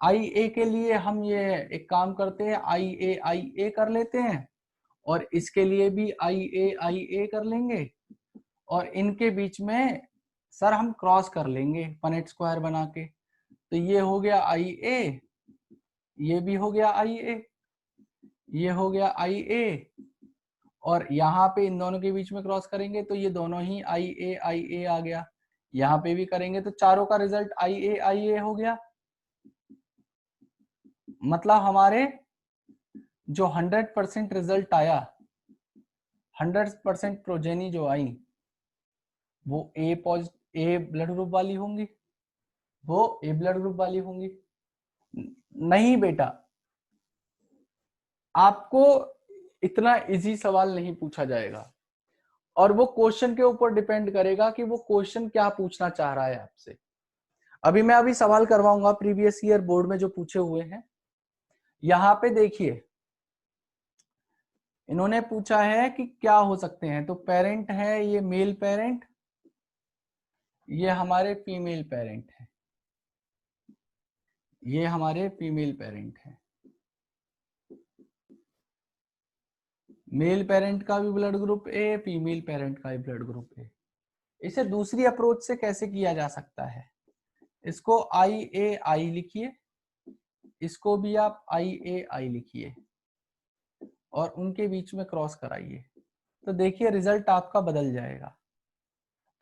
आई ए के लिए हम ये एक काम करते हैं, आई ए कर लेते हैं, और इसके लिए भी आई ए कर लेंगे, और इनके बीच में सर हम क्रॉस कर लेंगे पनेट स्क्वायर बना के, तो ये हो गया आई ए, ये भी हो गया आई ए, ये हो गया आई ए, और यहाँ पे इन दोनों के बीच में क्रॉस करेंगे तो ये दोनों ही आई ए आ गया, यहाँ पे भी करेंगे तो चारों का रिजल्ट आई ए हो गया। मतलब हमारे जो 100% रिजल्ट आया, 100% प्रोजेनी जो आई वो ए ब्लड ग्रुप वाली होंगी, वो ए ब्लड ग्रुप वाली होंगी। नहीं बेटा, आपको इतना इजी सवाल नहीं पूछा जाएगा, और वो क्वेश्चन के ऊपर डिपेंड करेगा कि वो क्वेश्चन क्या पूछना चाह रहा है आपसे। अभी सवाल करवाऊंगा प्रीवियस ईयर बोर्ड में जो पूछे हुए हैं। यहाँ पे देखिए इन्होंने पूछा है कि क्या हो सकते हैं, तो पेरेंट है ये मेल पेरेंट, ये हमारे फीमेल पेरेंट है, ये हमारे फीमेल पेरेंट है। मेल पेरेंट का भी blood group A, female parent का भी ब्लड ग्रुप ए। इसे दूसरी अप्रोच से कैसे किया जा सकता है, इसको IAI लिखिए, इसको भी आप IAI लिखिए और उनके बीच में क्रॉस कराइए, तो देखिए रिजल्ट आपका बदल जाएगा।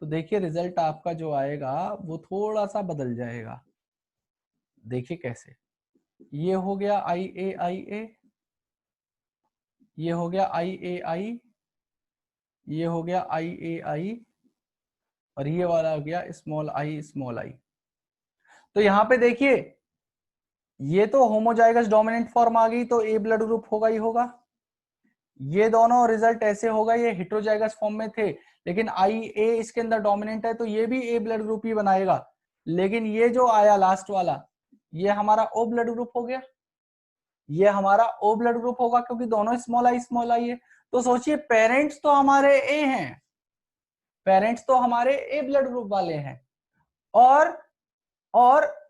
तो देखिए रिजल्ट आपका जो आएगा वो थोड़ा सा बदल जाएगा। देखिए कैसे, ये हो गया IAIA, ये हो गया IAI, ये हो गया IAI, और ये वाला हो गया स्मॉल आई। तो यहाँ पे देखिए ये तो होमोजाइगस डोमिनेंट फॉर्म आ गई, तो ए ब्लड ग्रुप होगा ही होगा। ये दोनों रिजल्ट ऐसे होगा, ये हेट्रोजाइगस फॉर्म में थे, लेकिन IA इसके अंदर डोमिनेंट है तो ये भी ए ब्लड ग्रुप ही बनाएगा। लेकिन ये जो आया लास्ट वाला, ये हमारा ओ ब्लड ग्रुप हो गया, ये हमारा ओ ब्लड ग्रुप होगा, क्योंकि दोनों स्मॉल आई है। तो सोचिए पेरेंट्स तो हमारे ए हैं, पेरेंट्स तो हमारे ए ब्लड ग्रुप वाले हैं, और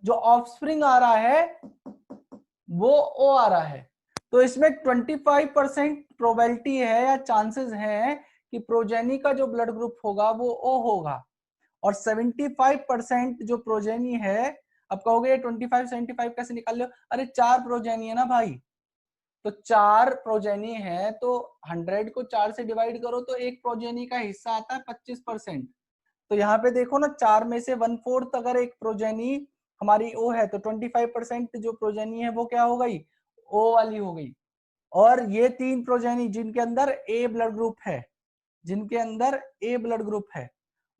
जो ऑफस्प्रिंग आ रहा है वो ओ आ रहा है। तो इसमें 25% प्रोबेबिलिटी है या चांसेस हैं कि प्रोजेनी का जो ब्लड ग्रुप होगा वो ओ होगा, और 75% जो प्रोजेनी है, अब कहोगे 25 75 कैसे निकाल लो, अरे 4 प्रोजेनी है ना भाई, तो 4 प्रोजेनी है तो 100 को 4 से डिवाइड करो तो एक प्रोजेनी का हिस्सा आता है 25%। तो यहाँ पे देखो ना, 4 में से 1/4 अगर एक प्रोजेनी हमारी ओ है तो 25% जो प्रोजेनी है वो क्या हो गई, ओ वाली हो गई। और ये 3 प्रोजेनी जिनके अंदर ए ब्लड ग्रुप है, जिनके अंदर ए ब्लड ग्रुप है,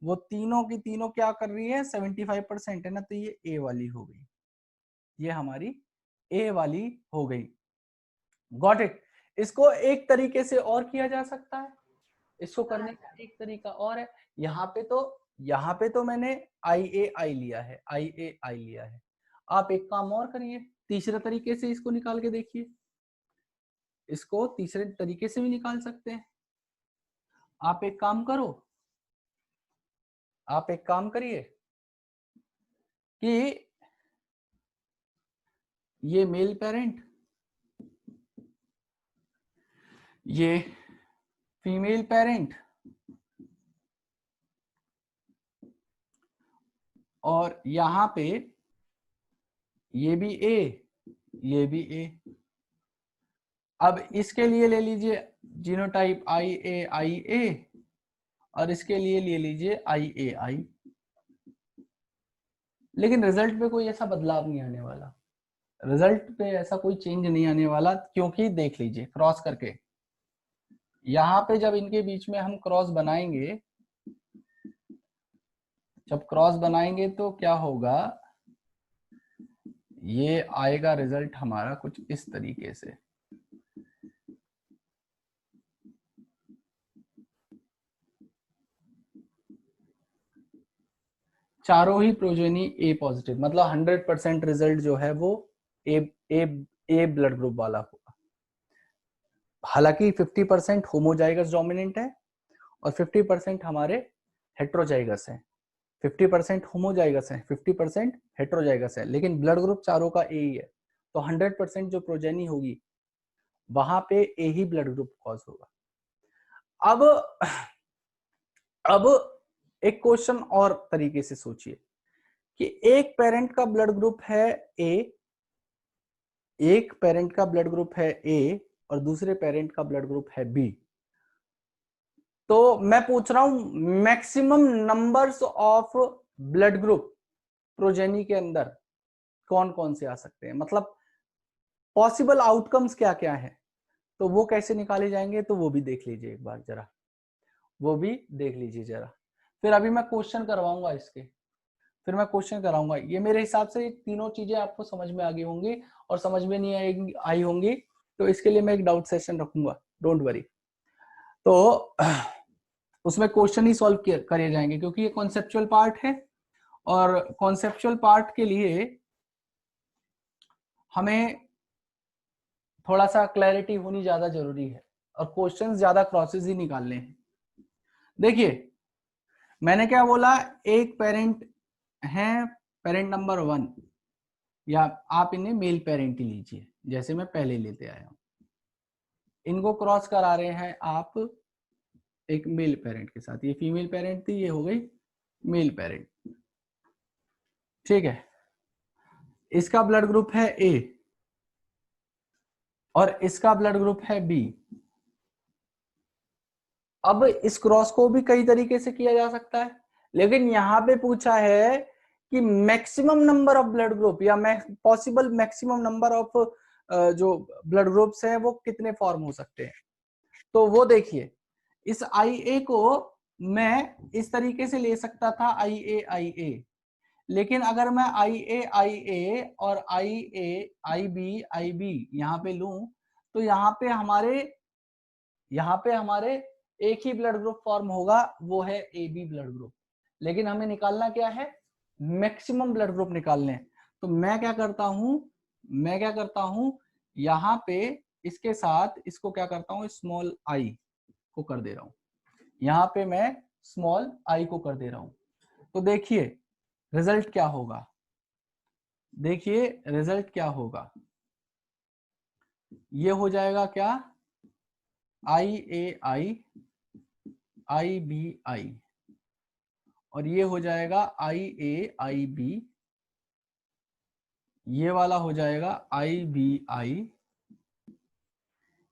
वो तीनों की तीनों क्या कर रही है, 75% है ना, तो ये ए वाली हो गई, ये हमारी ए वाली हो गई। Got it. इसको एक तरीके से और किया जा सकता है, इसको करने का एक तरीका और है। यहाँ पे तो मैंने IAI लिया है, IAI लिया है। आप एक काम और करिए, तीसरे तरीके से इसको निकाल के देखिए, इसको तीसरे तरीके से भी निकाल सकते हैं। आप एक काम करो, आप एक काम करिए कि ये मेल पेरेंट, ये फीमेल पेरेंट, और यहां पे ये भी ए, ये भी ए। अब इसके लिए ले लीजिए जीनोटाइप IAIA, और इसके लिए ले लीजिए IAI। लेकिन रिजल्ट पे कोई ऐसा बदलाव नहीं आने वाला, रिजल्ट पे ऐसा कोई चेंज नहीं आने वाला, क्योंकि देख लीजिए क्रॉस करके, यहाँ पे जब इनके बीच में हम क्रॉस बनाएंगे, जब क्रॉस बनाएंगे तो क्या होगा, ये आएगा रिजल्ट हमारा कुछ इस तरीके से। चारों ही प्रोजेनी ए पॉजिटिव, मतलब 100% रिजल्ट जो है वो ए ब्लड ग्रुप वाला होगा। हालांकि 50% होमोजाइगस डोमिनेंट है और 50% हमारे हेट्रोजाइगस है, 50% होमोजाइगस है, 50% हेट्रोजाइगस है, लेकिन ब्लड ग्रुप चारों का ए ही है। तो 100% जो प्रोजेनी होगी वहां पे ए ही ब्लड ग्रुप कॉज होगा। अब एक क्वेश्चन और तरीके से सोचिए कि एक पेरेंट का ब्लड ग्रुप है ए, एक पेरेंट का ब्लड ग्रुप है ए और दूसरे पेरेंट का ब्लड ग्रुप है बी। तो मैं पूछ रहा हूं maximum numbers of blood group progeny के अंदर कौन कौन से आ सकते हैं, मतलब पॉसिबल आउटकम्स क्या क्या है, तो वो कैसे निकाले जाएंगे, तो वो भी देख लीजिए एक बार जरा, वो भी देख लीजिए जरा। फिर अभी मैं क्वेश्चन करवाऊंगा इसके, फिर मैं क्वेश्चन कराऊंगा। ये मेरे हिसाब से तीनों चीजें आपको समझ में आ गई होंगी, और समझ में नहीं आई होंगी तो इसके लिए मैं एक डाउट सेशन रखूंगा, डोंट वरी। तो उसमें क्वेश्चन ही सॉल्व करे जाएंगे, क्योंकि ये कॉन्सेप्चुअल पार्ट है, और कॉन्सेप्चुअल पार्ट के लिए हमें थोड़ा सा क्लैरिटी होनी ज्यादा जरूरी है, और क्वेश्चंस ज्यादा क्रॉसेस ही निकालने हैं। देखिए मैंने क्या बोला, एक पेरेंट है, पेरेंट नंबर 1, या आप इन्हें मेल पेरेंट ही लीजिए जैसे मैं पहले लेते आया हूं। इनको क्रॉस करा रहे हैं आप एक मेल पेरेंट के साथ, ये फीमेल पेरेंट थी, ये हो गई मेल पेरेंट। ठीक है, इसका ब्लड ग्रुप है ए और इसका ब्लड ग्रुप है बी। अब इस क्रॉस को भी कई तरीके से किया जा सकता है, लेकिन यहां पे पूछा है कि maximum number of blood group या पॉसिबल मैक्सिमम नंबर ऑफ जो ब्लड ग्रुप्स हैं वो कितने फॉर्म हो सकते हैं। तो वो देखिए, इस आई ए को मैं इस तरीके से ले सकता था, आई ए, लेकिन अगर मैं आई ए और आई बी यहां पे लूं तो यहाँ पे हमारे एक ही ब्लड ग्रुप फॉर्म होगा, वो है ए बी ब्लड ग्रुप। लेकिन हमें निकालना क्या है, मैक्सिमम ब्लड ग्रुप निकालने हैं। तो मैं क्या करता हूं यहाँ पे इसके साथ इसको क्या करता हूं, स्मॉल आई को कर दे रहा हूं, यहाँ पे मैं स्मॉल आई को कर दे रहा हूं। तो देखिए रिजल्ट क्या होगा, ये हो जाएगा क्या, आई ए आई बी आई, और ये हो जाएगा आई ए आई बी, ये वाला हो जाएगा आई बी आई,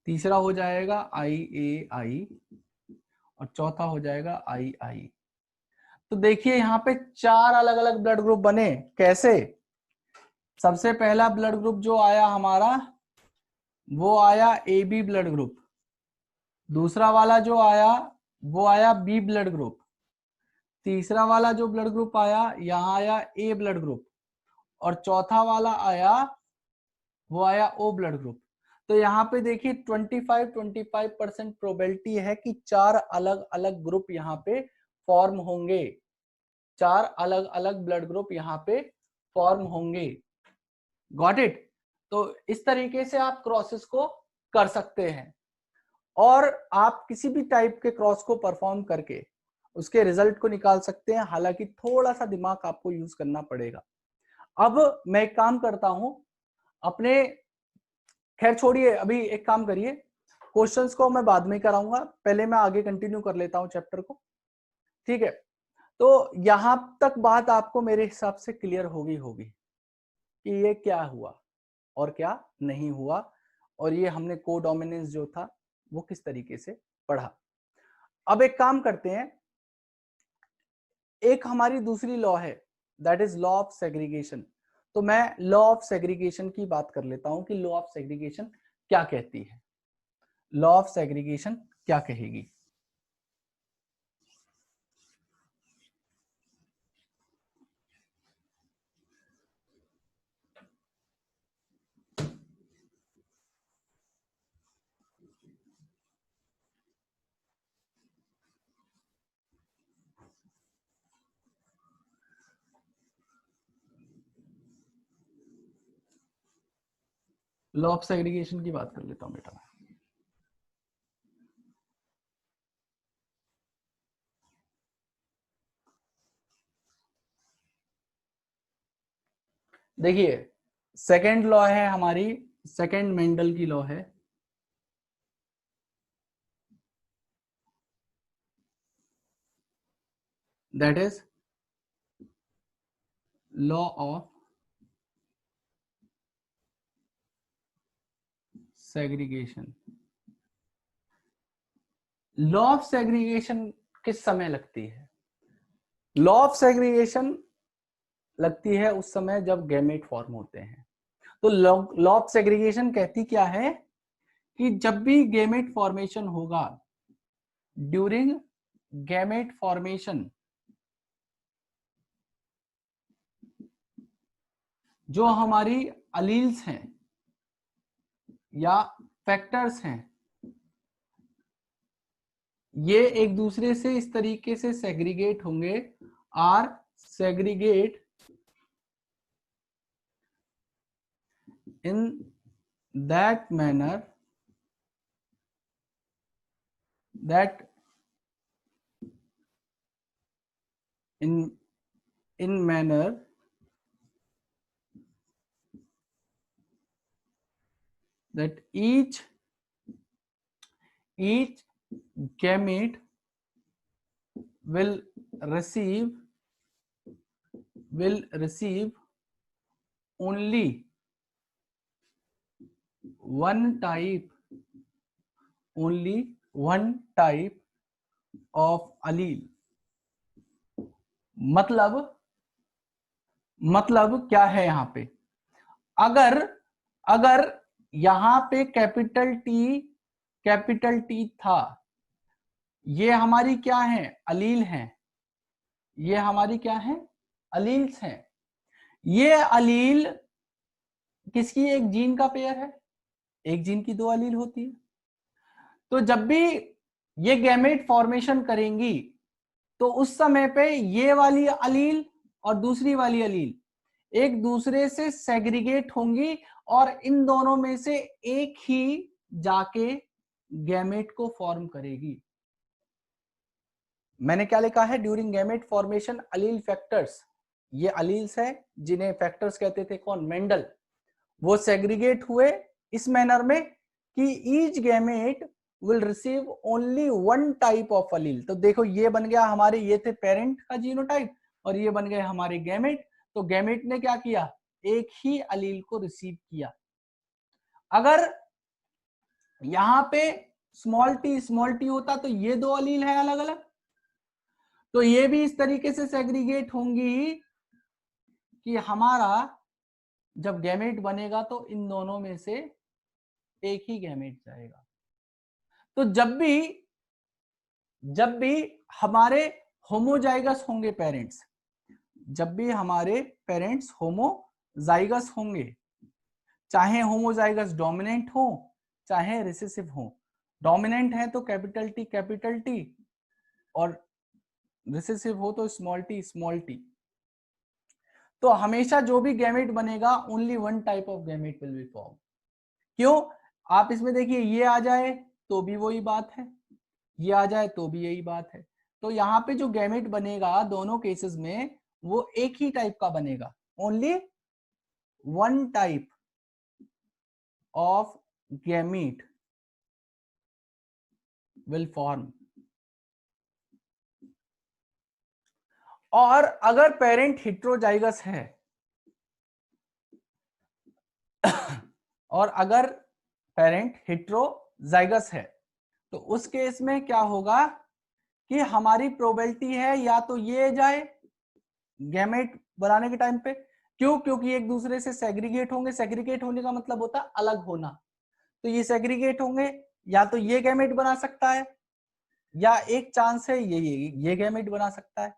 तीसरा हो जाएगा आई ए आई, और चौथा हो जाएगा आई आई। तो देखिए यहाँ पे 4 अलग अलग ब्लड ग्रुप बने। कैसे, सबसे पहला ब्लड ग्रुप जो आया हमारा वो आया ए बी ब्लड ग्रुप, दूसरा वाला जो आया वो आया बी ब्लड ग्रुप, तीसरा वाला जो ब्लड ग्रुप आया यहाँ आया ए ब्लड ग्रुप, और चौथा वाला आया वो आया ओ ब्लड ग्रुप। तो यहाँ पे देखिए 25% प्रोबेबिलिटी है कि 4 अलग अलग ग्रुप यहाँ पे फॉर्म होंगे, 4 अलग अलग ब्लड ग्रुप यहाँ पे फॉर्म होंगे। Got it. तो इस तरीके से आप क्रॉसेस को कर सकते हैं, और आप किसी भी टाइप के क्रॉस को परफॉर्म करके उसके रिजल्ट को निकाल सकते हैं, हालांकि थोड़ा सा दिमाग आपको यूज करना पड़ेगा। अब मैं एक काम करता हूं अपने, खैर छोड़िए, अभी एक काम करिए, क्वेश्चंस को मैं बाद में कराऊंगा, पहले मैं आगे कंटिन्यू कर लेता हूं चैप्टर को। ठीक है, तो यहां तक बात आपको मेरे हिसाब से क्लियर होगी कि ये क्या हुआ और क्या नहीं हुआ, और ये हमने कोडोमिनेंस जो था वो किस तरीके से पढ़ा। अब एक काम करते हैं, एक हमारी दूसरी लॉ है, that is law of segregation. तो मैं लॉ ऑफ सेग्रीगेशन की बात कर लेता हूं कि लॉ ऑफ सेग्रीगेशन क्या कहती है, लॉ ऑफ सेग्रीगेशन क्या कहेगी। लॉ ऑफ सेग्रीगेशन की बात कर लेता हूं बेटा। देखिए सेकंड लॉ है हमारी, सेकंड मेंडल की लॉ है, that is law of segregation. Law of segregation किस समय लगती है, लॉ ऑफ सेग्रीगेशन लगती है उस समय जब गैमेट फॉर्म होते हैं। तो लॉ ऑफ सेग्रीगेशन कहती क्या है कि जब भी गैमेट फॉर्मेशन होगा, ड्यूरिंग गैमेट फॉर्मेशन जो हमारी अलील्स हैं या फैक्टर्स हैं, ये एक दूसरे से इस तरीके से सेग्रीगेट होंगे, are segregate in that manner that in manner that each gamete will receive will receive only one type of allele. मतलब क्या है यहां पे, अगर यहां पे कैपिटल टी था, ये हमारी क्या है, अलील हैं, ये हमारी क्या है, अलील्स हैं। ये अलील किसकी, एक जीन का पेयर है, एक जीन की दो अलील होती है। तो जब भी ये गैमेट फॉर्मेशन करेंगी तो उस समय पे ये वाली अलील और दूसरी वाली अलील एक दूसरे से सेग्रीगेट होंगी और इन दोनों में से एक ही जाके गैमेट को फॉर्म करेगी। मैंने क्या लिखा है, ड्यूरिंग गैमेट फॉर्मेशन अलील फैक्टर्स, ये अलील्स है जिन्हें फैक्टर्स कहते थे कौन, मेंडल, वो सेग्रीगेट हुए इस मैनर में कि each gamete will receive only one type of allele. तो देखो ये बन गया हमारे, ये थे पेरेंट का जीनोटाइप और ये बन गए हमारे गैमेट। तो गैमेट ने क्या किया, एक ही अलील को रिसीव किया। अगर यहां पे स्मॉल टी होता तो ये दो अलील है अलग अलग, तो ये भी इस तरीके से सेग्रीगेट होंगी कि हमारा जब गैमेट बनेगा तो इन दोनों में से एक ही गैमेट जाएगा। तो जब भी हमारे होमोजाइगस होंगे पेरेंट्स, जब भी हमारे पेरेंट्स होमोजाइगस होंगे, चाहे होमोजाइगस डोमिनेंट हो चाहे रिसेसिव हो, डोमिनेंट है तो कैपिटल टी और रिसेसिव हो तो स्मॉल टी, तो हमेशा जो भी गैमेट बनेगा only one type of gamete will be form. क्यों, आप इसमें देखिए, ये आ जाए तो भी वही बात है, ये आ जाए तो भी यही बात है। तो यहाँ पे जो गैमेट बनेगा दोनों केसेस में वो एक ही टाइप का बनेगा, only one type of gamete will form. और अगर पेरेंट हेटेरोजाइगस है और अगर पेरेंट हेटेरोजाइगस है तो उस केस में क्या होगा कि हमारी प्रोबेबिलिटी है या तो ये जाए गैमेट बनाने के टाइम पे, क्यों, क्योंकि एक दूसरे से सेग्रीगेट होंगे, सेग्रीगेट होने का मतलब होता है अलग होना, तो ये सेग्रीगेट होंगे, या तो ये गैमेट बना सकता है या एक चांस है ये गैमेट बना सकता है,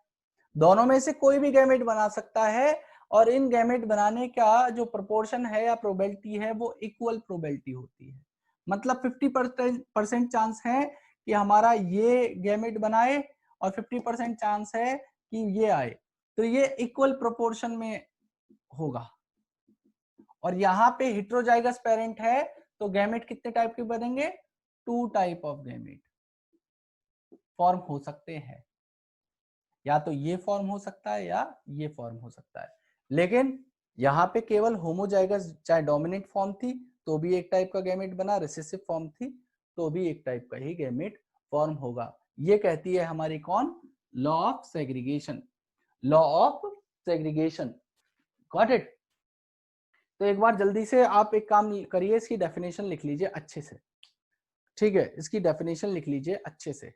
दोनों में से कोई भी गैमेट बना सकता है। और इन गैमेट बनाने का जो प्रोपोर्शन है या प्रोबेबिलिटी है वो इक्वल प्रोबेबिलिटी होती है, मतलब 50% चांस है कि हमारा ये गैमेट बनाए और 50% चांस है कि ये आए, तो ये इक्वल प्रोपोर्शन में होगा। और यहाँ पे हेटेरोजाइगस पेरेंट है तो गैमेट कितने टाइप के बनेंगे, two type of gamete form हो सकते हैं, या तो ये फॉर्म हो सकता है या ये फॉर्म हो सकता है। लेकिन यहाँ पे केवल होमोजाइगस, चाहे डोमिनेंट फॉर्म थी तो भी एक टाइप का गैमेट बना, रिसेसिव फॉर्म थी तो भी एक टाइप का ही गैमेट फॉर्म होगा। ये कहती है हमारी कौन, law of segregation, law of segregation, got it. तो एक बार जल्दी से आप एक काम करिए, इसकी डेफिनेशन लिख लीजिए अच्छे से, ठीक है, इसकी डेफिनेशन लिख लीजिए अच्छे से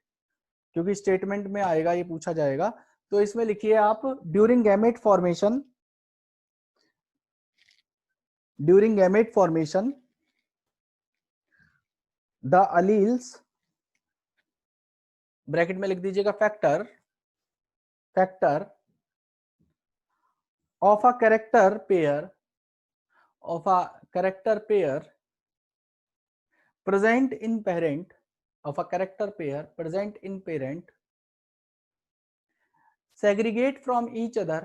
क्योंकि स्टेटमेंट में आएगा, ये पूछा जाएगा। तो इसमें लिखिए आप, during gamete formation, during gamete formation the alleles, bracket में लिख दीजिएगा factor of a character pair present in parent, of a character pair present in parent, segregate from each other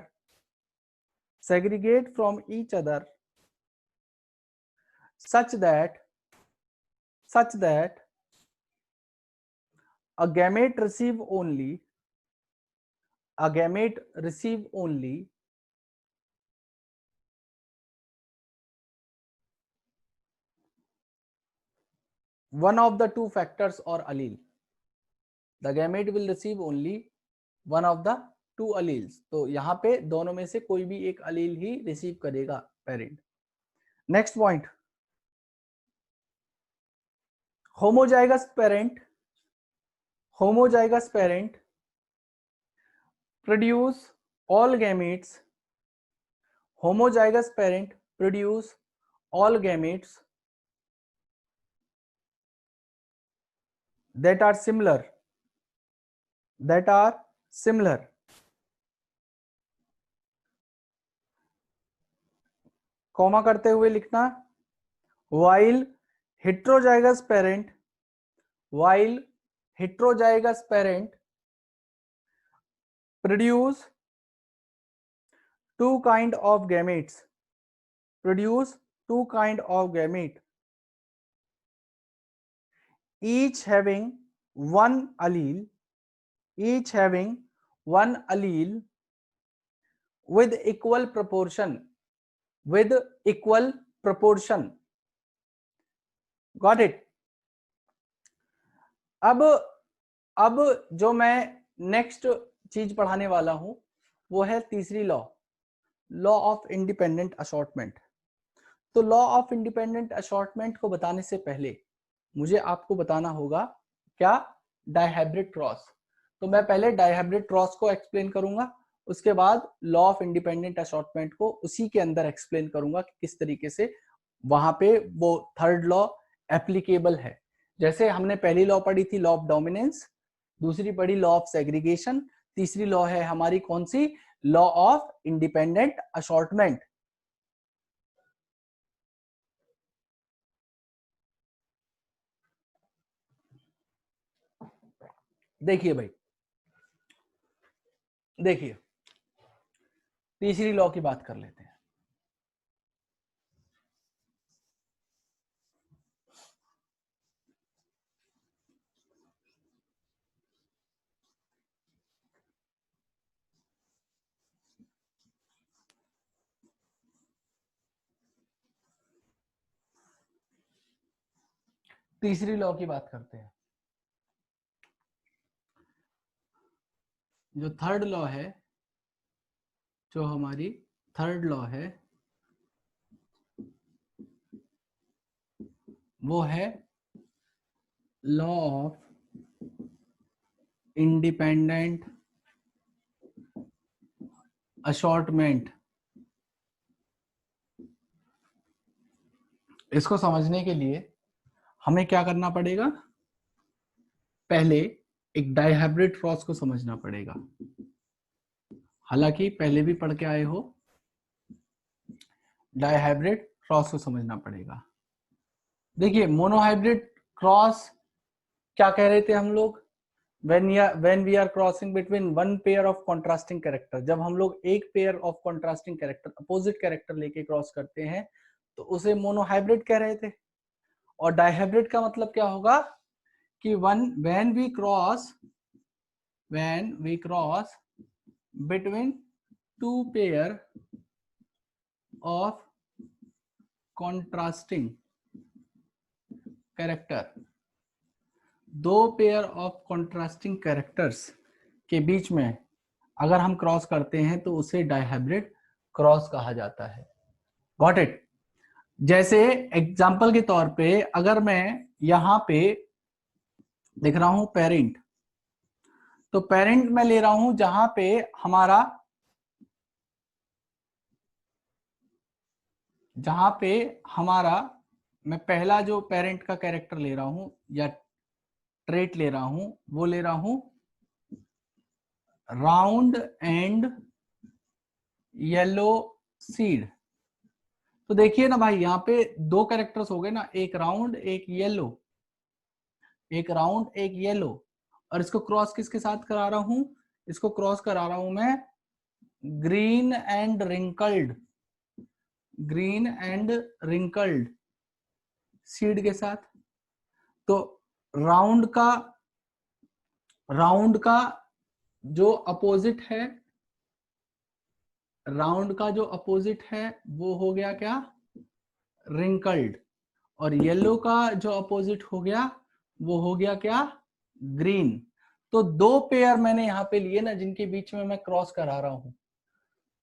such that a gamete receive only one of the two factors or allele, the gamete will receive only one of the to alleles, तो यहाँ पे दोनों में से कोई भी एक अलील ही receive करेगा parent. Next point, homozygous parent, homozygous parent produce all gametes, homozygous parent produce all gametes that are similar, comma करते हुए लिखना, while heterozygous parent produce two kind of gametes, each having one allele, with equal proportion, got it। अब जो मैं next चीज पढ़ाने वाला हूं वो है तीसरी लॉ ऑफ इंडिपेंडेंट असॉर्टमेंट। तो लॉ ऑफ इंडिपेंडेंट असॉर्टमेंट को बताने से पहले मुझे आपको बताना होगा क्या, डायहाइब्रिड क्रॉस। तो मैं पहले डायहाइब्रिड क्रॉस को एक्सप्लेन करूंगा, उसके बाद लॉ ऑफ इंडिपेंडेंट असॉर्टमेंट को उसी के अंदर एक्सप्लेन करूंगा कि किस तरीके से वहां पे वो थर्ड लॉ एप्लीकेबल है। जैसे हमने पहली लॉ पढ़ी थी लॉ ऑफ डोमिनेंस, दूसरी पढ़ी लॉ ऑफ सेग्रीगेशन, तीसरी लॉ है हमारी कौन सी, लॉ ऑफ इंडिपेंडेंट असॉर्टमेंट। देखिए भाई, देखिए तीसरी लॉ की बात कर लेते हैं। तीसरी लॉ की बात करते हैं। जो थर्ड लॉ है, जो हमारी थर्ड लॉ है वो है लॉ ऑफ इंडिपेंडेंट असॉर्टमेंट। इसको समझने के लिए हमें क्या करना पड़ेगा, पहले एक डायहाइब्रिड क्रॉस को समझना पड़ेगा। हालांकि पहले भी पढ़ के आए हो, डायहाइब्रिड क्रॉस को समझना पड़ेगा। देखिए मोनोहाइब्रिड क्रॉस क्या कह रहे थे हम लोग, when we are crossing between one pair of contrasting character, जब हम लोग एक pair of contrasting character, opposite character लेके क्रॉस करते हैं तो उसे मोनोहाइब्रिड कह रहे थे। और डायहाइब्रिड का मतलब क्या होगा कि when we cross between two pair of contrasting character, दो पेयर ऑफ कॉन्ट्रास्टिंग कैरेक्टर्स के बीच में अगर हम क्रॉस करते हैं तो उसे डायहाइब्रिड क्रॉस कहा जाता है। Got it. जैसे एग्जांपल के तौर पे अगर मैं यहां पे लिख रहा हूं पेरेंट, तो पेरेंट मैं ले रहा हूं जहां पे हमारा मैं पहला जो पेरेंट का कैरेक्टर ले रहा हूं या ट्रेट ले रहा हूं वो ले रहा हूं राउंड एंड येलो सीड। तो देखिए ना भाई, यहाँ पे दो कैरेक्टर्स हो गए ना, एक राउंड एक येलो, और इसको क्रॉस किसके साथ करा रहा हूं, इसको क्रॉस करा रहा हूं मैं ग्रीन एंड रिंकल्ड सीड के साथ। तो राउंड का जो अपोजिट है वो हो गया क्या, रिंकल्ड, और येलो का जो अपोजिट हो गया वो हो गया क्या, ग्रीन। तो 2 पेयर मैंने यहाँ पे लिए ना, जिनके बीच में मैं क्रॉस करा रहा हूं।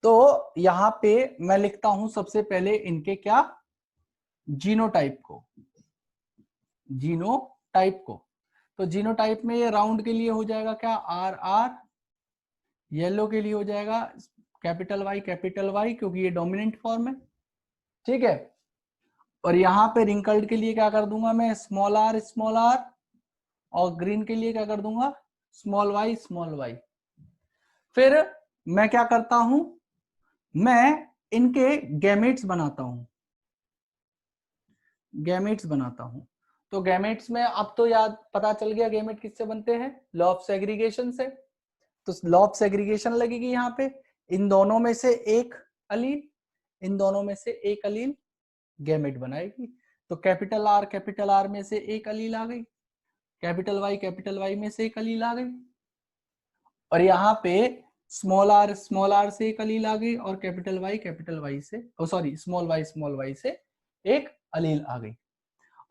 तो यहाँ पे मैं लिखता हूं सबसे पहले इनके क्या, जीनोटाइप को, जीनोटाइप को। तो जीनोटाइप में ये राउंड के लिए हो जाएगा क्या, आर आर, येलो के लिए हो जाएगा कैपिटल वाई, क्योंकि ये डोमिनेंट फॉर्म है, ठीक है। और यहाँ पे रिंकल्ड के लिए क्या कर दूंगा मैं, स्मॉल आर, और ग्रीन के लिए क्या कर दूंगा, स्मॉल वाई। फिर मैं क्या करता हूं, मैं इनके गैमेट्स बनाता हूं, तो गैमेट्स में अब तो याद पता चल गया गैमेट किससे बनते हैं, लॉ ऑफ सेग्रीगेशन से। तो लॉ ऑफ सेग्रीगेशन लगेगी यहाँ पे, इन दोनों में से एक अलील, इन दोनों में से एक अलील गैमेट बनाएगी। तो कैपिटल आर में से एक अलील आ गई, कैपिटल वाई में से एक अलील आ गई, और यहाँ पे स्मॉल आर से एक अलील आ गई, और कैपिटल वाई से, सॉरी स्मॉल वाई से एक अलील आ गई।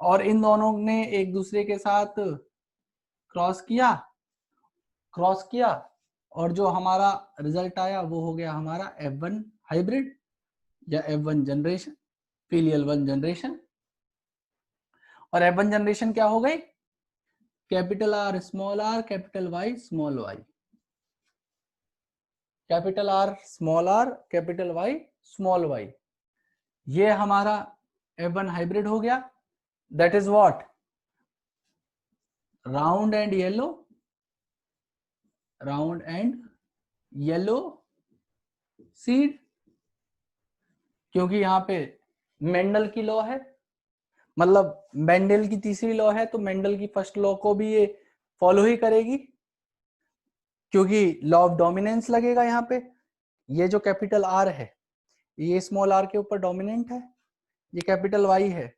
और इन दोनों ने एक दूसरे के साथ क्रॉस किया, और जो हमारा रिजल्ट आया वो हो गया हमारा F1 हाइब्रिड या F1 जनरेशन, फीलियल 1 जनरेशन। और F1 जनरेशन क्या हो गई, capital R, capital Y, capital R, capital Y, small Y. ये हमारा F1 हाइब्रिड हो गया। That is what, round and yellow seed, क्योंकि यहाँ पे मेंडल की लॉ है, मतलब मेंडल की तीसरी लॉ है, तो मेंडल की फर्स्ट लॉ को भी ये फॉलो ही करेगी, क्योंकि लॉ ऑफ डोमिनेंस लगेगा यहाँ पे। ये जो कैपिटल आर है ये स्मॉल आर के ऊपर डोमिनेंट है, ये कैपिटल वाई है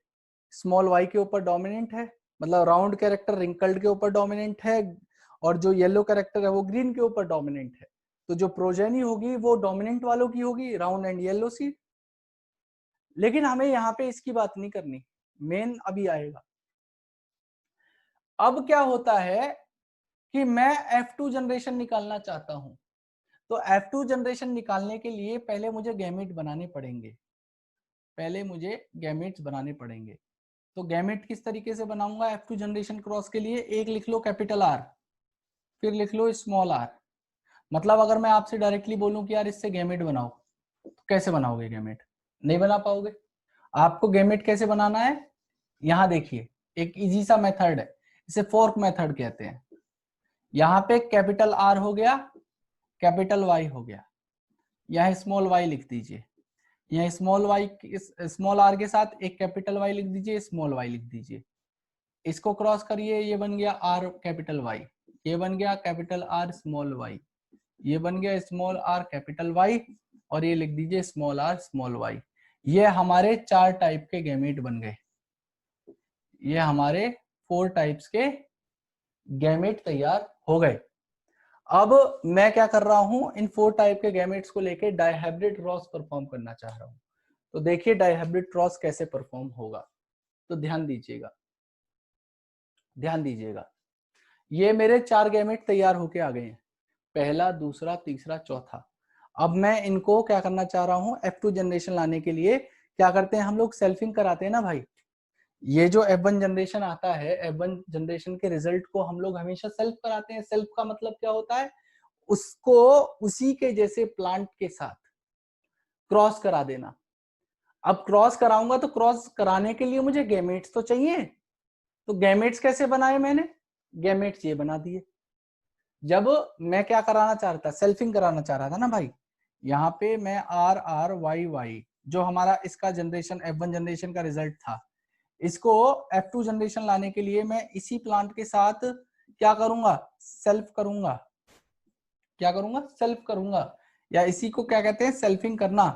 स्मॉल वाई के ऊपर डोमिनेंट है, मतलब राउंड कैरेक्टर रिंकल्ड के ऊपर डोमिनेंट है, और जो येलो कैरेक्टर है वो ग्रीन के ऊपर डोमिनेंट है। तो जो प्रोजेनी होगी वो डोमिनेंट वालों की होगी, राउंड एंड येलो सीड। लेकिन हमें यहाँ पे इसकी बात नहीं करनी, मेन अभी आएगा। अब क्या होता है कि मैं F2 जनरेशन निकालना चाहता हूं, तो F2 जनरेशन निकालने के लिए पहले मुझे गैमेट बनाने पड़ेंगे, तो गैमेट किस तरीके से बनाऊंगा F2 जनरेशन क्रॉस के लिए, एक लिख लो कैपिटल आर, फिर लिख लो स्मॉल आर। मतलब अगर मैं आपसे डायरेक्टली बोलूं कि यार इससे गैमेट बनाओ, तो कैसे बनाओगे गैमेट, नहीं बना पाओगे। आपको गैमेट कैसे बनाना है, यहाँ देखिए एक इजी सा मेथड है, इसे फोर्क मेथड कहते हैं। यहाँ पे कैपिटल आर हो गया, कैपिटल वाई हो गया, यहाँ स्मॉल वाई लिख दीजिए, यहाँ स्मॉल आर के साथ एक कैपिटल वाई लिख दीजिए, स्मॉल वाई लिख दीजिए, इसको क्रॉस करिए, ये बन गया आर कैपिटल वाई, ये बन गया कैपिटल आर स्मॉल वाई, ये बन गया स्मॉल आर कैपिटल वाई, और ये लिख दीजिए स्मॉल आर स्मॉल वाई। ये हमारे 4 टाइप के गैमेट बन गए, ये हमारे 4 टाइप्स के गैमेट तैयार हो गए। अब मैं क्या कर रहा हूं, इन 4 टाइप के गैमेट्स को लेके डायहाइब्रिड क्रॉस परफॉर्म करना चाह रहा हूं। तो देखिए डायहाइब्रिड क्रॉस कैसे परफॉर्म होगा, तो ध्यान दीजिएगा, ये मेरे 4 गैमेट तैयार होके आ गए हैं, पहला, दूसरा, तीसरा, चौथा। अब मैं इनको क्या करना चाह रहा हूं, F2 जनरेशन लाने के लिए क्या करते हैं हम लोग, सेल्फिंग कराते हैं ना भाई। ये जो F1 जनरेशन आता है, F1 जनरेशन के रिजल्ट को हम लोग हमेशा सेल्फ कराते हैं। सेल्फ का मतलब क्या होता है, उसको उसी के जैसे प्लांट के साथ क्रॉस करा देना। अब क्रॉस कराऊंगा तो क्रॉस कराने के लिए मुझे गैमेट्स तो चाहिए, तो गैमेट्स कैसे बनाए मैंने, गैमेट्स ये बना दिए। जब मैं क्या कराना चाह रहा था, सेल्फिंग कराना चाह रहा था ना भाई, यहाँ पे मैं आर आर वाई वाई, जो हमारा इसका जनरेशन F1 जनरेशन का रिजल्ट था, इसको F2 जनरेशन लाने के लिए मैं इसी प्लांट के साथ क्या करूंगा, सेल्फ करूंगा, या इसी को क्या कहते हैं, सेल्फिंग करना।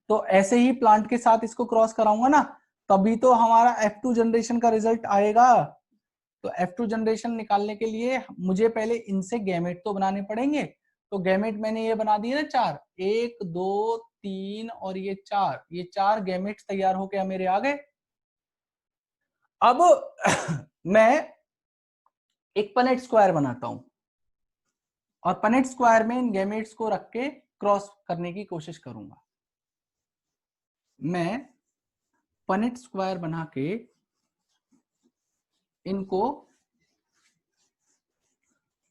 तो ऐसे ही प्लांट के साथ इसको क्रॉस कराऊंगा ना, तभी तो हमारा F2 जनरेशन का रिजल्ट आएगा। तो F2 जनरेशन निकालने के लिए मुझे पहले इनसे गैमेट तो बनाने पड़ेंगे। तो गैमेट मैंने ये बना दिए ना 4, 1 2 3 और ये 4, ये 4 गैमेट तैयार होके मेरे आ गए। अब मैं एक पनेट स्क्वायर बनाता हूं और पनेट स्क्वायर में इन गैमेट्स को रख के क्रॉस करने की कोशिश करूंगा। मैं पनेट स्क्वायर बना के इनको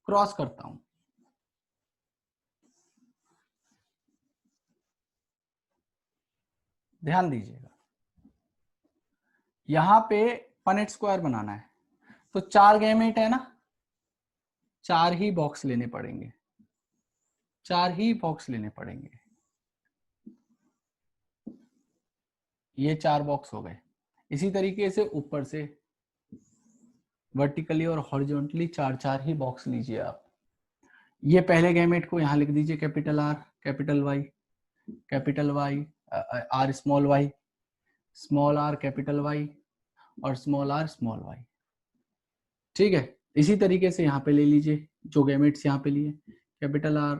क्रॉस करता हूं। ध्यान दीजिएगा, यहां पे पनेट स्क्वायर बनाना है तो 4 गैमेट है ना, 4 ही बॉक्स लेने पड़ेंगे, 4 ही बॉक्स लेने पड़ेंगे। ये 4 बॉक्स हो गए। इसी तरीके से ऊपर से वर्टिकली और हॉरिजॉन्टली 4 ही बॉक्स लीजिए आप। ये पहले गैमेट को यहां लिख दीजिए capital R, capital Y, capital Y, R small Y, small R capital Y और स्मॉल आर स्मॉल वाई। ठीक है, इसी तरीके से यहाँ पे ले लीजिए जो गैमेट्स यहाँ पे लिए, capital R,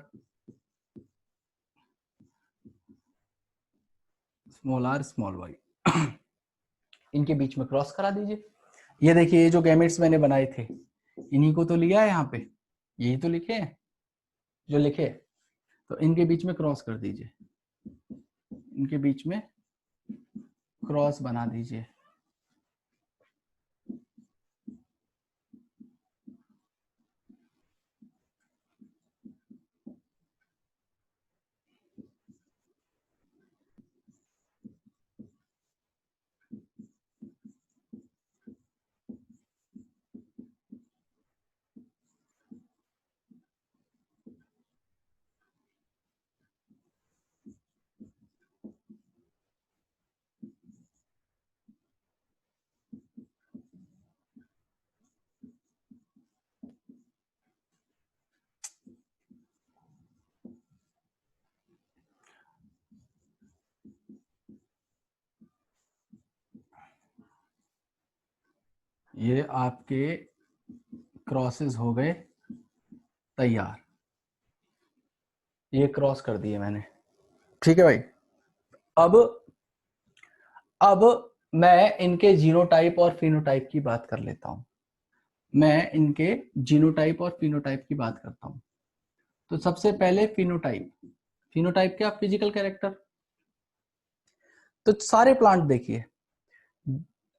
small R, small Y, इनके बीच में क्रॉस करा दीजिए। ये देखिए, ये जो गैमेट्स मैंने बनाए थे इन्हीं को तो लिया है, यहाँ पे यही तो लिखे हैं जो लिखे, तो इनके बीच में क्रॉस कर दीजिए, इनके बीच में क्रॉस बना दीजिए। ये आपके क्रॉसेस हो गए तैयार, ये क्रॉस कर दिए मैंने। ठीक है भाई, अब मैं इनके जीनोटाइप और फिनोटाइप की बात कर लेता हूं। मैं इनके जीनोटाइप और फिनोटाइप की बात करता हूं। तो सबसे पहले फिनोटाइप। फिनोटाइप क्या? Physical character. तो सारे प्लांट देखिए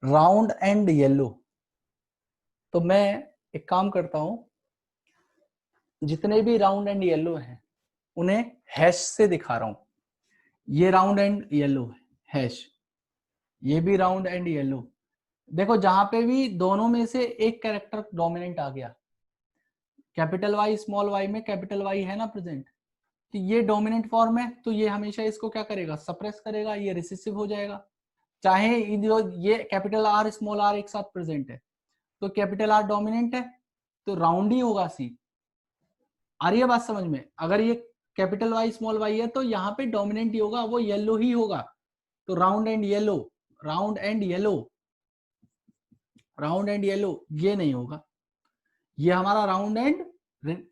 राउंड एंड येलो। तो मैं एक काम करता हूं, जितने भी राउंड एंड येलो हैं उन्हें हैश से दिखा रहा हूं। ये राउंड एंड येलो है, हैश। ये भी राउंड एंड येलो। देखो जहां पे भी दोनों में से एक कैरेक्टर डोमिनेंट आ गया, कैपिटल वाई स्मॉल वाई में कैपिटल वाई है ना प्रेजेंट, तो ये डोमिनेंट फॉर्म है, तो ये हमेशा इसको क्या करेगा? सप्रेस करेगा, ये रिसेसिव हो जाएगा। चाहे ये कैपिटल आर स्मॉल आर एक साथ प्रेजेंट है तो कैपिटल आर डोमिनेंट है तो राउंड ही होगा सी। आ रही है बात समझ में? अगर ये कैपिटल वाई स्मॉल वाई है तो यहाँ पे डोमिनेंट ही होगा, वो येलो ही होगा। तो round and yellow, round and yellow, round and yellow, ये नहीं होगा। ये हमारा राउंड एंड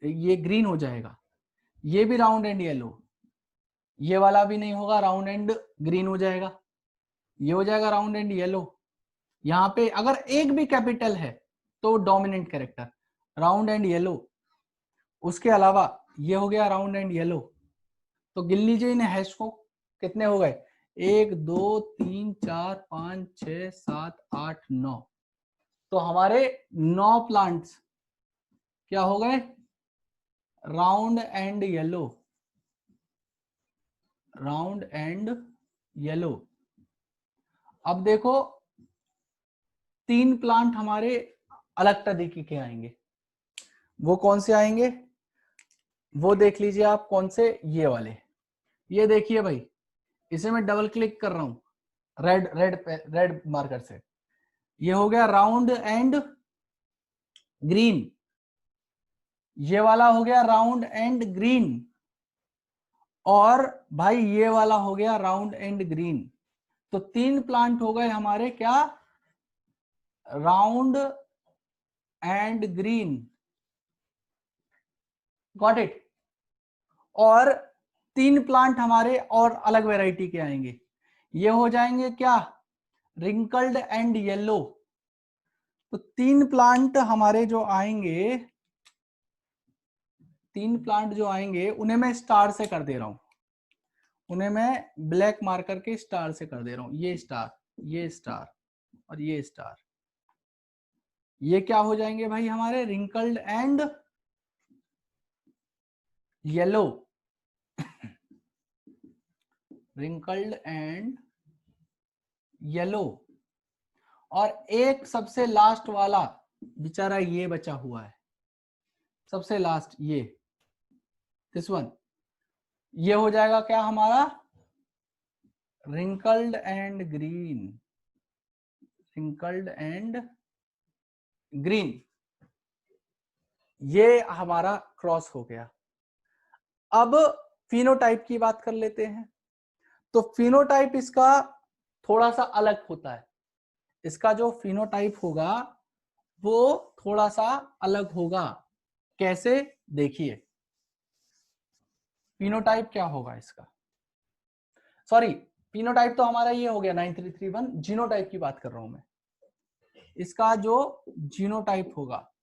ये ग्रीन हो जाएगा। ये भी राउंड एंड येलो, ये वाला भी नहीं होगा, राउंड एंड ग्रीन हो जाएगा। ये हो जाएगा राउंड एंड येलो। यहाँ पे अगर एक भी कैपिटल है तो dominant character, round and yellow. उसके अलावा ये हो गया राउंड एंड येलो। तो गिन लीजिए इन हैश को, कितने हो गए? 1 2 3 4 5 6 7 8 9। तो हमारे 9 प्लांट्स क्या हो गए? Round and yellow, round and yellow. अब देखो 3 प्लांट हमारे अलग तरीके के आएंगे। वो कौन से आएंगे? वो देख लीजिए आप, कौन से? ये वाले। ये देखिए भाई, इसे मैं डबल क्लिक कर रहा हूं रेड रेड रेड मार्कर से। ये हो गया राउंड एंड ग्रीन, ये वाला हो गया राउंड एंड ग्रीन, और भाई ये वाला हो गया राउंड एंड ग्रीन। तो 3 प्लांट हो गए हमारे क्या? Round and green. Got it? और 3 प्लांट हमारे और अलग वैरायटी के आएंगे। ये हो जाएंगे क्या? Wrinkled and yellow. तो 3 प्लांट हमारे जो आएंगे, 3 प्लांट जो आएंगे उन्हें मैं स्टार से कर दे रहा हूं, उन्हें मैं ब्लैक मार्कर के स्टार से कर दे रहा हूं। ये स्टार, ये स्टार और ये स्टार, ये क्या हो जाएंगे भाई हमारे wrinkled and yellow, wrinkled and yellow. और एक सबसे लास्ट वाला बेचारा ये बचा हुआ है, सबसे लास्ट ये दिस वन, ये हो जाएगा क्या हमारा wrinkled and green, wrinkled and green. ये हमारा क्रॉस हो गया। अब फिनोटाइप की बात कर लेते हैं। तो फिनोटाइप इसका थोड़ा सा अलग होता है, इसका जो फिनोटाइप होगा वो थोड़ा सा अलग होगा। कैसे, देखिए फिनोटाइप क्या होगा इसका, सॉरी फिनोटाइप तो हमारा ये हो गया 9331, जीनोटाइप की बात कर रहा हूं मैं। इसका जो जीनोटाइप होगा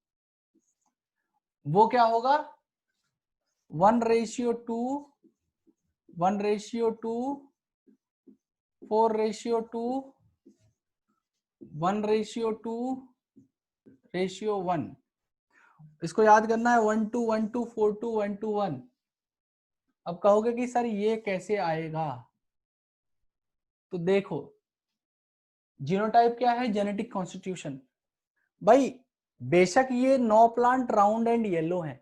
वो क्या होगा 1:2, 1:2, 4:2, 1:2:1। इसको याद करना है 1:2:1:2, 4:2:1:1। अब कहोगे कि सर ये कैसे आएगा, तो देखो जीनोटाइप क्या है, जेनेटिक कॉन्स्टिट्यूशन। भाई बेशक ये 9 प्लांट राउंड एंड येलो हैं,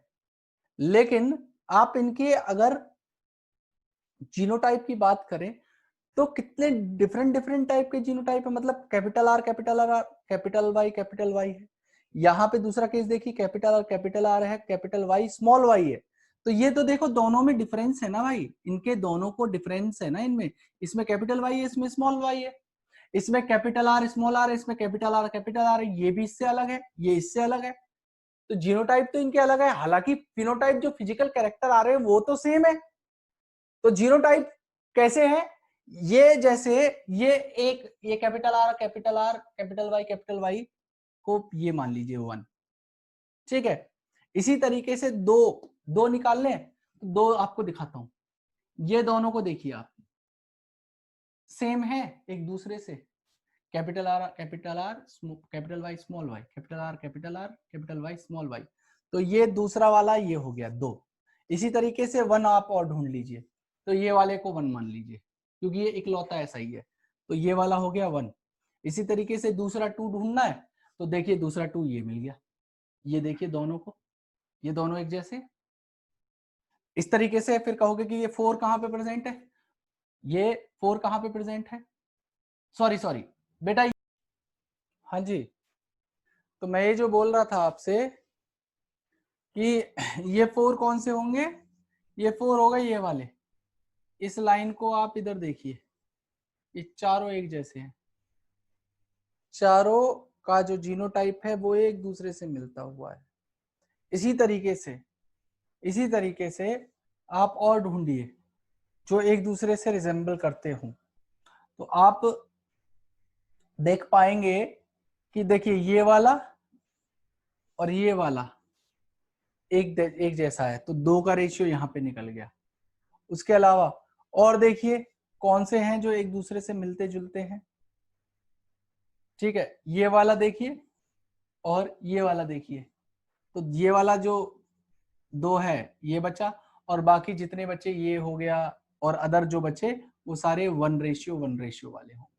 लेकिन आप इनके अगर जीनोटाइप की बात करें तो कितने डिफरेंट डिफरेंट टाइप के जीनोटाइप है। मतलब capital R capital R capital Y है। यहाँ पे दूसरा केस देखिए कैपिटल आर है, कैपिटल वाई स्मॉल वाई है। तो ये तो देखो दोनों में डिफरेंस है ना भाई, इनके दोनों को डिफरेंस है ना इनमें। इसमें कैपिटल वाई है, इसमें स्मॉल वाई है। इसमें कैपिटल आर स्मॉल आर है, इसमें कैपिटल आर है। ये भी इससे अलग है, ये इससे अलग है। तो जीनोटाइप तो इनके अलग है, हालांकि फिनोटाइप जो फिजिकल कैरेक्टर आ रहे हैं वो तो सेम है। तो जीनोटाइप कैसे है, ये जैसे ये कैपिटल वाई को ये मान लीजिए 1, ठीक है। इसी तरीके से दो दो निकाल लें, तो दो आपको दिखाता हूं। ये दोनों को देखिए आप, सेम है एक दूसरे से, capital Y small Y, capital Y small Y. तो ये दूसरा वाला ये हो गया 2। इसी तरीके से 1 आप और ढूंढ लीजिए, तो ये वाले को 1 मान लीजिए क्योंकि ये इकलौता ऐसा ही है। तो ये वाला हो गया 1। इसी तरीके से दूसरा 2 ढूंढना है, तो देखिए दूसरा 2 ये मिल गया। ये देखिए दोनों को, ये दोनों एक जैसे। इस तरीके से फिर कहोगे कि ये 4 कहां पे प्रेजेंट है, ये 4 कहां पे प्रेजेंट है, सॉरी बेटा, हाँ जी। तो मैं ये जो बोल रहा था आपसे कि ये 4 कौन से होंगे, ये 4 होगा ये वाले। इस लाइन को आप इधर देखिए, ये चारों एक जैसे हैं, चारों का जो जीनोटाइप है वो एक दूसरे से मिलता हुआ है। इसी तरीके से आप और ढूंढिए जो एक दूसरे से रिजेंबल करते हो, तो आप देख पाएंगे कि देखिए ये वाला और ये वाला एक जैसा है, तो 2 का रेशियो यहाँ पे निकल गया। उसके अलावा और देखिए कौन से हैं जो एक दूसरे से मिलते जुलते हैं, ठीक है। ये वाला देखिए और ये वाला देखिए, तो ये वाला जो 2 है ये बचा, और बाकी जितने बचे ये हो गया, और अदर जो बचे वो सारे 1:1 वाले होंगे।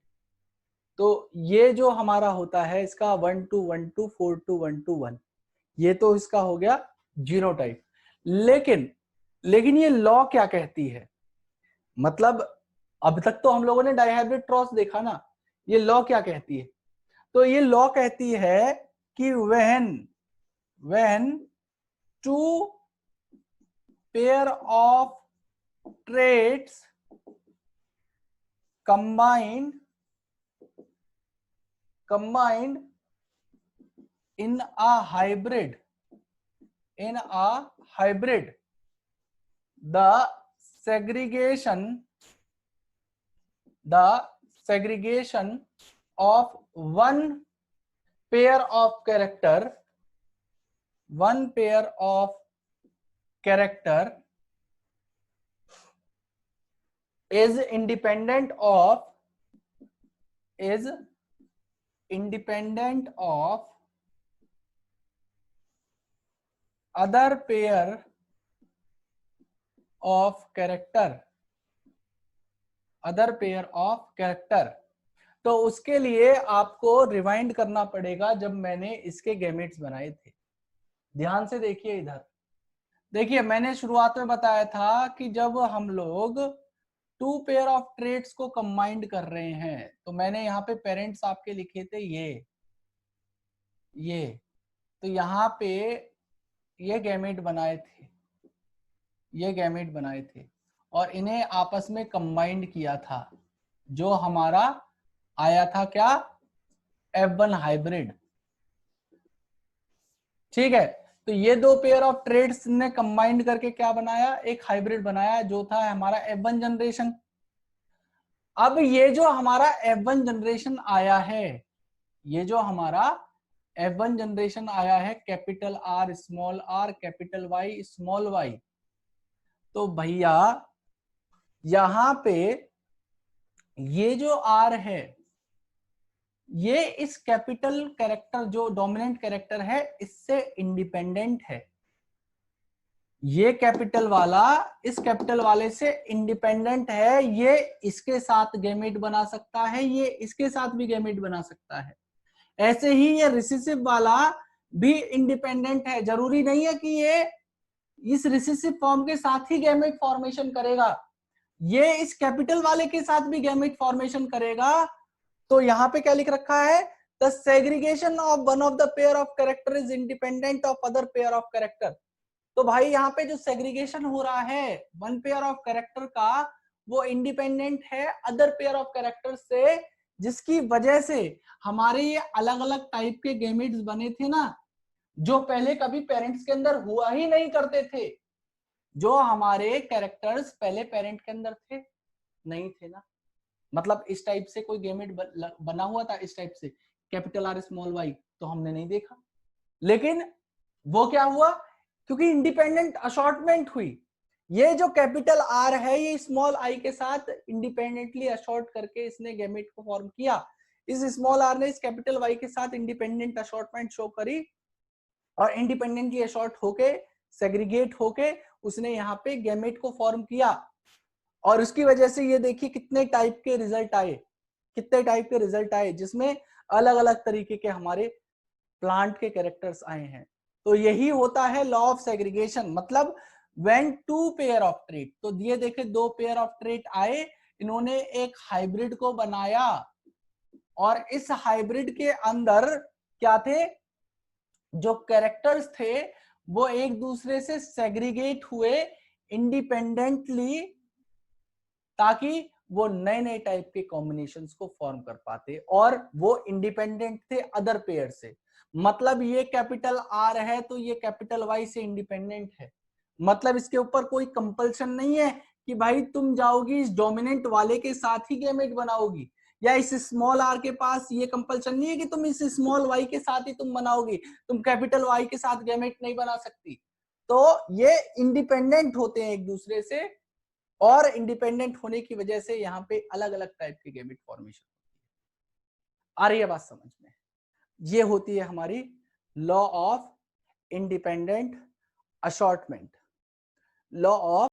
तो ये जो हमारा होता है इसका 1:1:2, 4:1:1, ये तो इसका हो गया जीनोटाइप। लेकिन ये लॉ क्या कहती है, मतलब अब तक तो हम लोगों ने डायहाइब्रिड क्रॉस देखा ना, ये लॉ क्या कहती है। तो ये लॉ कहती है कि when two pair of traits combined in a hybrid, the segregation of one pair of character, one pair of character is independent of other pair of character, other pair of character। तो उसके लिए आपको rewind करना पड़ेगा जब मैंने इसके gametes बनाए थे। ध्यान से देखिए इधर, देखिए मैंने शुरुआत में बताया था कि जब हम लोग टू पेयर ऑफ ट्रेट्स को कंबाइंड कर रहे हैं तो मैंने यहाँ पे पेरेंट्स आपके लिखे थे ये तो यहाँ पे ये गैमेट बनाए थे, ये गैमेट बनाए थे और इन्हें आपस में कंबाइंड किया था, जो हमारा आया था क्या, F1 हाइब्रिड। ठीक है, तो ये दो पेयर ऑफ ट्रेड्स ने कंबाइंड करके क्या बनाया, एक हाइब्रिड बनाया जो था हमारा F1 जनरेशन। अब ये जो हमारा F1 जनरेशन आया है, ये जो हमारा F1 जनरेशन आया है, capital R small r capital Y small y, तो भैया यहां पे ये जो R है ये इस कैपिटल कैरेक्टर जो डोमिनेंट कैरेक्टर है इससे इंडिपेंडेंट है। ये कैपिटल वाला इस कैपिटल वाले से इंडिपेंडेंट है, ये इसके साथ गैमेट बना सकता है, ये इसके साथ भी गैमेट बना सकता है। ऐसे ही ये रिसेसिव वाला भी इंडिपेंडेंट है, जरूरी नहीं है कि ये इस रिसेसिव फॉर्म के साथ ही गैमेट फॉर्मेशन करेगा, ये इस कैपिटल वाले के साथ भी गैमेट फॉर्मेशन करेगा। तो यहाँ पे क्या लिख रखा है, the segregation of one of the pair of character is independent of other pair of character. तो भाई यहाँ पे जो सेग्रीगेशन हो रहा है वन पेयर ऑफ कैरेक्टर का, वो इंडिपेंडेंट है अदर पेयर ऑफ कैरेक्टर से, जिसकी वजह से हमारे ये अलग अलग टाइप के गैमेट्स बने थे ना, जो पहले कभी पेरेंट्स के अंदर हुआ ही नहीं करते थे। जो हमारे कैरेक्टर्स पहले पेरेंट के अंदर थे नहीं थे ना, मतलब इस टाइप से कोई गैमेट बना हुआ था इस टाइप से कैपिटल R स्मॉल y, तो हमने नहीं देखा। लेकिन वो क्या हुआ, क्योंकि इंडिपेंडेंट असॉर्टमेंट हुई, ये जो कैपिटल R है ये स्मॉल i के साथ इंडिपेंडेंटली असॉर्ट करके इसने गैमेट को फॉर्म किया। इस स्मॉल r ने इस कैपिटल Y के साथ इंडिपेंडेंट असॉर्टमेंट शो करी और इंडिपेंडेंटली असॉर्ट होके सेग्रीगेट होके उसने यहाँ पे गैमेट को फॉर्म किया। और उसकी वजह से ये देखिए कितने टाइप के रिजल्ट आए, कितने टाइप के रिजल्ट आए, जिसमें अलग अलग तरीके के हमारे प्लांट के कैरेक्टर्स आए हैं। तो यही होता है लॉ ऑफ सेग्रीगेशन, मतलब when two pair of trait, तो ये देखे दो पेयर ऑफ ट्रेट आए, इन्होंने एक हाइब्रिड को बनाया और इस हाइब्रिड के अंदर क्या थे, जो कैरेक्टर्स थे वो एक दूसरे से सेग्रीगेट हुए इंडिपेंडेंटली, ताकि वो नए नए टाइप के कॉम्बिनेशंस को फॉर्म कर पाते, और वो इंडिपेंडेंट थे अदर पेयर से। मतलब ये कैपिटल R है तो ये कैपिटल Y से इंडिपेंडेंट है, मतलब इसके ऊपर कोई कंपल्शन नहीं है कि भाई तुम जाओगी इस डोमिनेंट वाले के साथ ही गैमेट बनाओगी, या इस स्मॉल r के पास ये कंपल्शन नहीं है कि तुम इस स्मॉल y के साथ ही तुम बनाओगी, तुम कैपिटल Y के साथ गैमेट नहीं बना सकती। तो ये इंडिपेंडेंट होते हैं एक दूसरे से, और इंडिपेंडेंट होने की वजह से यहाँ पे अलग अलग टाइप के गैमेट फॉर्मेशन आ रही है बात समझ में। ये होती है हमारी law of independent assortment, law of